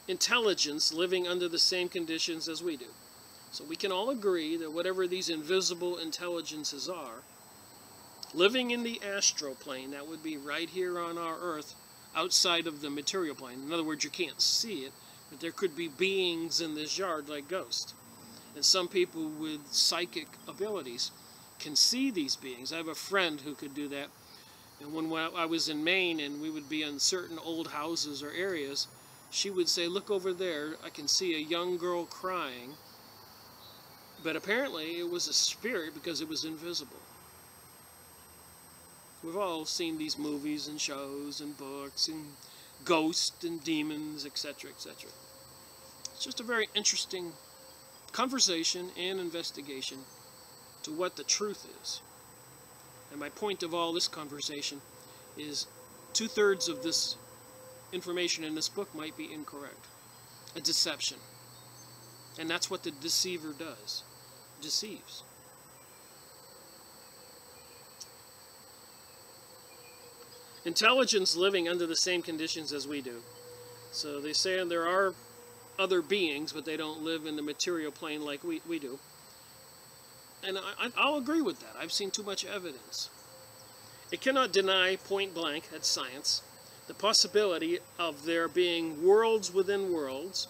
intelligence living under the same conditions as we do. So we can all agree that whatever these invisible intelligences are, living in the astral plane, that would be right here on our earth, outside of the material plane. In other words, you can't see it, but there could be beings in this yard like ghosts. And some people with psychic abilities can see these beings. I have a friend who could do that. And when I was in Maine and we would be in certain old houses or areas, she would say, look over there, I can see a young girl crying. But apparently it was a spirit because it was invisible. We've all seen these movies and shows and books and ghosts and demons, etc., etc. It's just a very interesting conversation and investigation to what the truth is. And my point of all this conversation is 2/3 of this information in this book might be incorrect. A deception. And that's what the deceiver does. Deceives. Intelligence living under the same conditions as we do. So they say there are other beings, but they don't live in the material plane like we do. And I'll agree with that. I've seen too much evidence. It cannot deny point blank, that's science, the possibility of there being worlds within worlds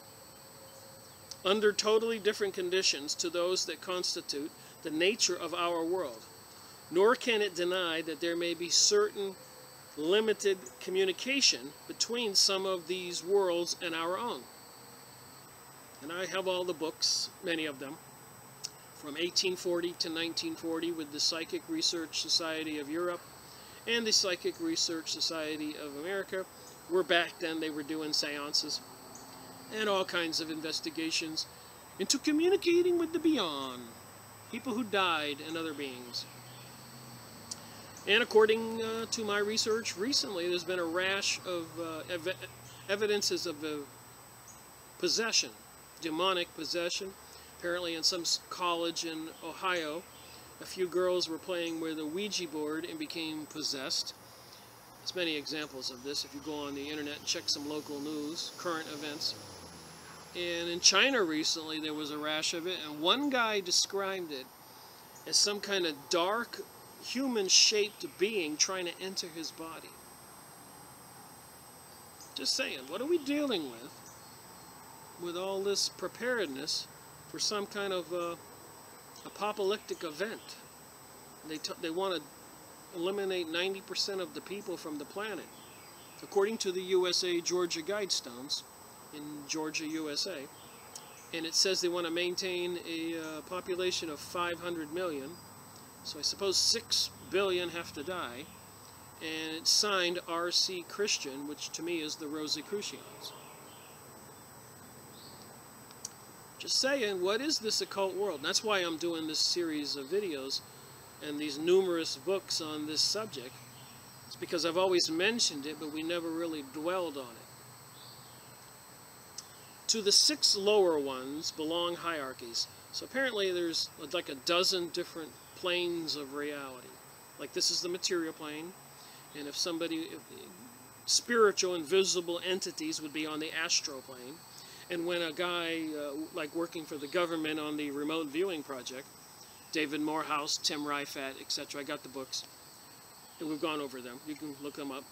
under totally different conditions to those that constitute the nature of our world. Nor can it deny that there may be certain limited communication between some of these worlds and our own. And I have all the books, many of them, from 1840 to 1940 with the Psychic Research Society of Europe and the Psychic Research Society of America, where back then they were doing seances and all kinds of investigations into communicating with the beyond, people who died and other beings. And according to my research recently, there's been a rash of evidences of possession, demonic possession. Apparently in some college in Ohio, a few girls were playing with a Ouija board and became possessed. There's many examples of this if you go on the internet and check some local news, current events. And in China recently there was a rash of it, and one guy described it as some kind of dark, human-shaped being trying to enter his body. Just saying, what are we dealing with all this preparedness for some kind of apocalyptic event? They want to eliminate 90% of the people from the planet. According to the USA Georgia Guidestones in Georgia, USA, and it says they want to maintain a population of 500 million, so I suppose 6 billion have to die, and it's signed R.C. Christian, which to me is the Rosicrucians. Just saying, what is this occult world? And that's why I'm doing this series of videos and these numerous books on this subject. It's because I've always mentioned it, but we never really dwelled on it. To the 6 lower ones belong hierarchies. So apparently there's like a dozen different planes of reality. Like this is the material plane, and if spiritual invisible entities would be on the astral plane. And when a guy like working for the government on the remote viewing project, David Morehouse, Tim Rifat, etc., I got the books, and we've gone over them. You can look them up.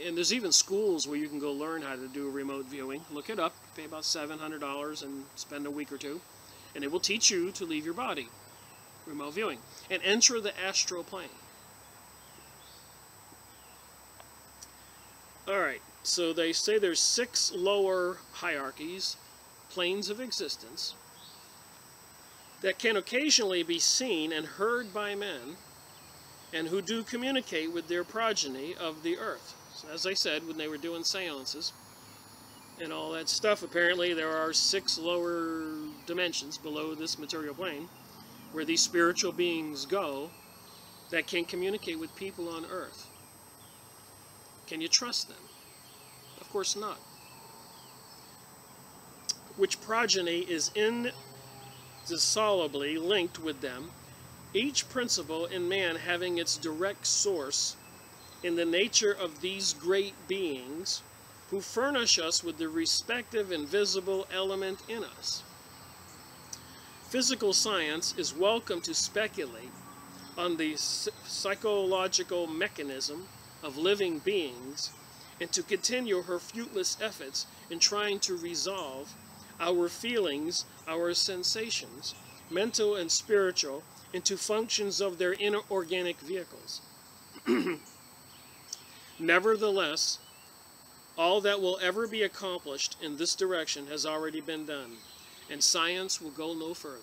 And there's even schools where you can go learn how to do remote viewing. Look it up, pay about $700 and spend a week or two, and it will teach you to leave your body, remote viewing, and enter the astral plane. Alright, so they say there's 6 lower hierarchies, planes of existence, that can occasionally be seen and heard by men, and who do communicate with their progeny of the earth. So as I said, when they were doing seances and all that stuff, apparently there are 6 lower dimensions below this material plane where these spiritual beings go that can communicate with people on earth. Can you trust them? Of course not. Which progeny is indissolubly linked with them, each principle in man having its direct source in the nature of these great beings who furnish us with the respective invisible element in us. Physical science is welcome to speculate on the psychological mechanism of living beings and to continue her fruitless efforts in trying to resolve our feelings, our sensations, mental and spiritual, into functions of their inorganic vehicles. Nevertheless, all that will ever be accomplished in this direction has already been done, and science will go no further.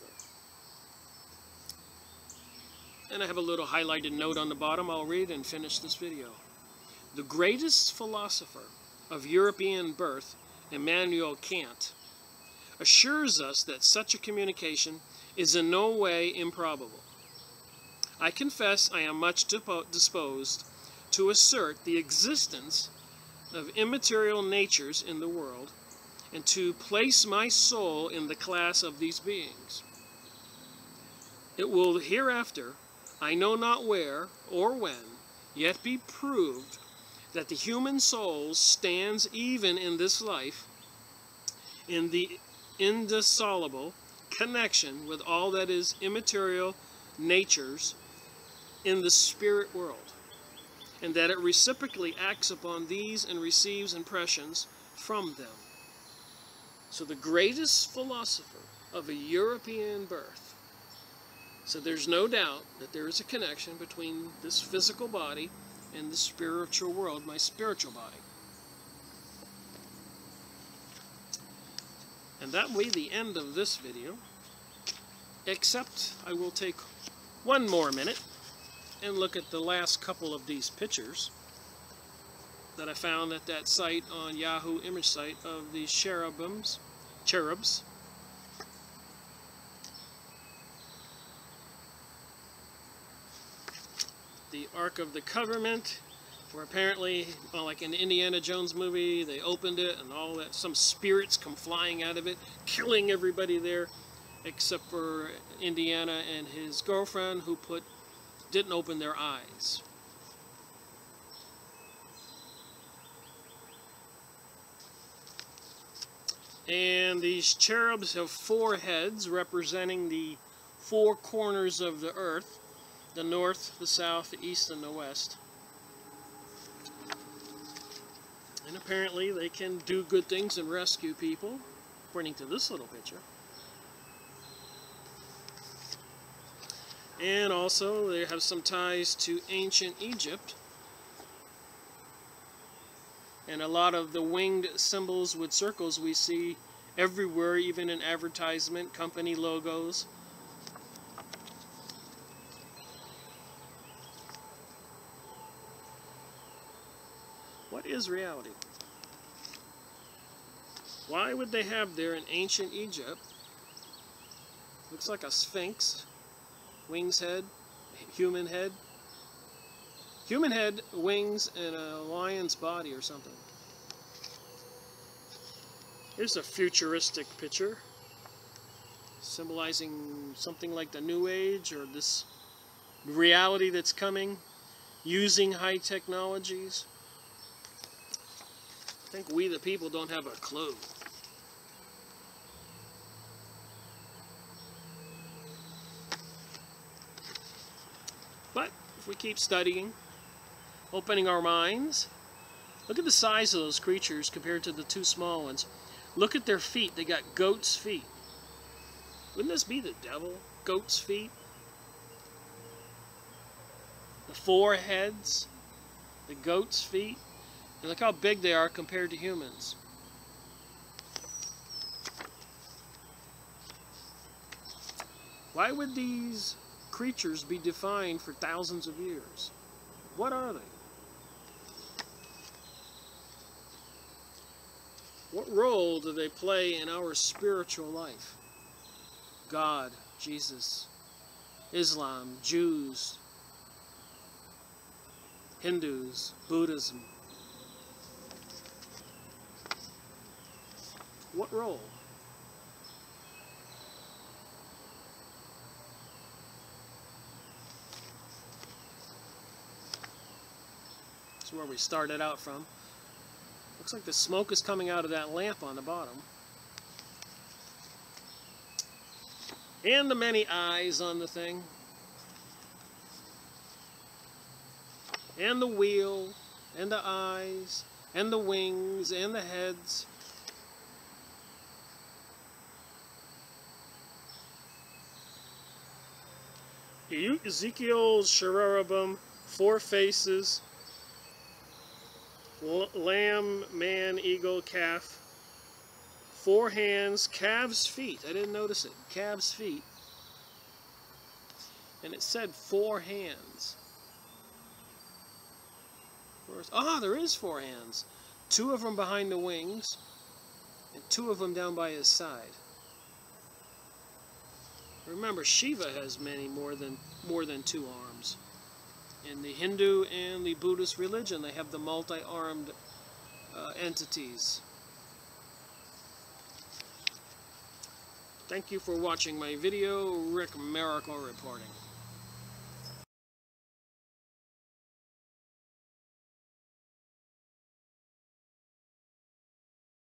And I have a little highlighted note on the bottom I'll read and finish this video. The greatest philosopher of European birth, Immanuel Kant, assures us that such a communication is in no way improbable. I confess I am much disposed to assert the existence of immaterial natures in the world, and to place my soul in the class of these beings. It will hereafter, I know not where or when, yet be proved that the human soul stands even in this life in the indissoluble connection with all that is immaterial natures in the spirit world, and that it reciprocally acts upon these and receives impressions from them. So the greatest philosopher of a European birth, so there's no doubt that there is a connection between this physical body and the spiritual world, my spiritual body. And that will be the end of this video, except I will take one more minute and look at the last couple of these pictures that I found at that site on Yahoo image site of the cherubs. The Ark of the Covenant, where apparently, well, like in the Indiana Jones movie, they opened it and all that, some spirits come flying out of it, killing everybody there, except for Indiana and his girlfriend, who didn't open their eyes. And these cherubs have 4 heads representing the 4 corners of the earth: the north, the south, the east, and the west. And apparently they can do good things and rescue people, according to this little picture. And also they have some ties to ancient Egypt. And a lot of the winged symbols with circles we see everywhere, even in advertisement, company logos. What is reality? Why would they have there in ancient Egypt? Looks like a sphinx, wings head, human head. Human head, wings, and a lion's body or something. Here's a futuristic picture symbolizing something like the New Age or this reality that's coming using high technologies. I think we the people don't have a clue. But if we keep studying, opening our minds, look at the size of those creatures compared to the two small ones. Look at their feet. They got goat's feet. Wouldn't this be the devil? Goat's feet? The four heads, the goat's feet. And look how big they are compared to humans. Why would these creatures be defined for thousands of years? What are they? What role do they play in our spiritual life? God, Jesus, Islam, Jews, Hindus, Buddhism. What role? That's where we started out from. Looks like the smoke is coming out of that lamp on the bottom. And the many eyes on the thing. And the wheel, and the eyes, and the wings, and the heads. Ezekiel's cherubim, four faces, lamb, man, eagle, calf, four hands, calves' feet. I didn't notice it. Calves' feet. And it said four hands. Ah, there is four hands. Two of them behind the wings, and two of them down by his side. Remember, Shiva has many more than two arms. In the Hindu and the Buddhist religion, they have the multi-armed entities. Thank you for watching my video. Rick Miracle reporting.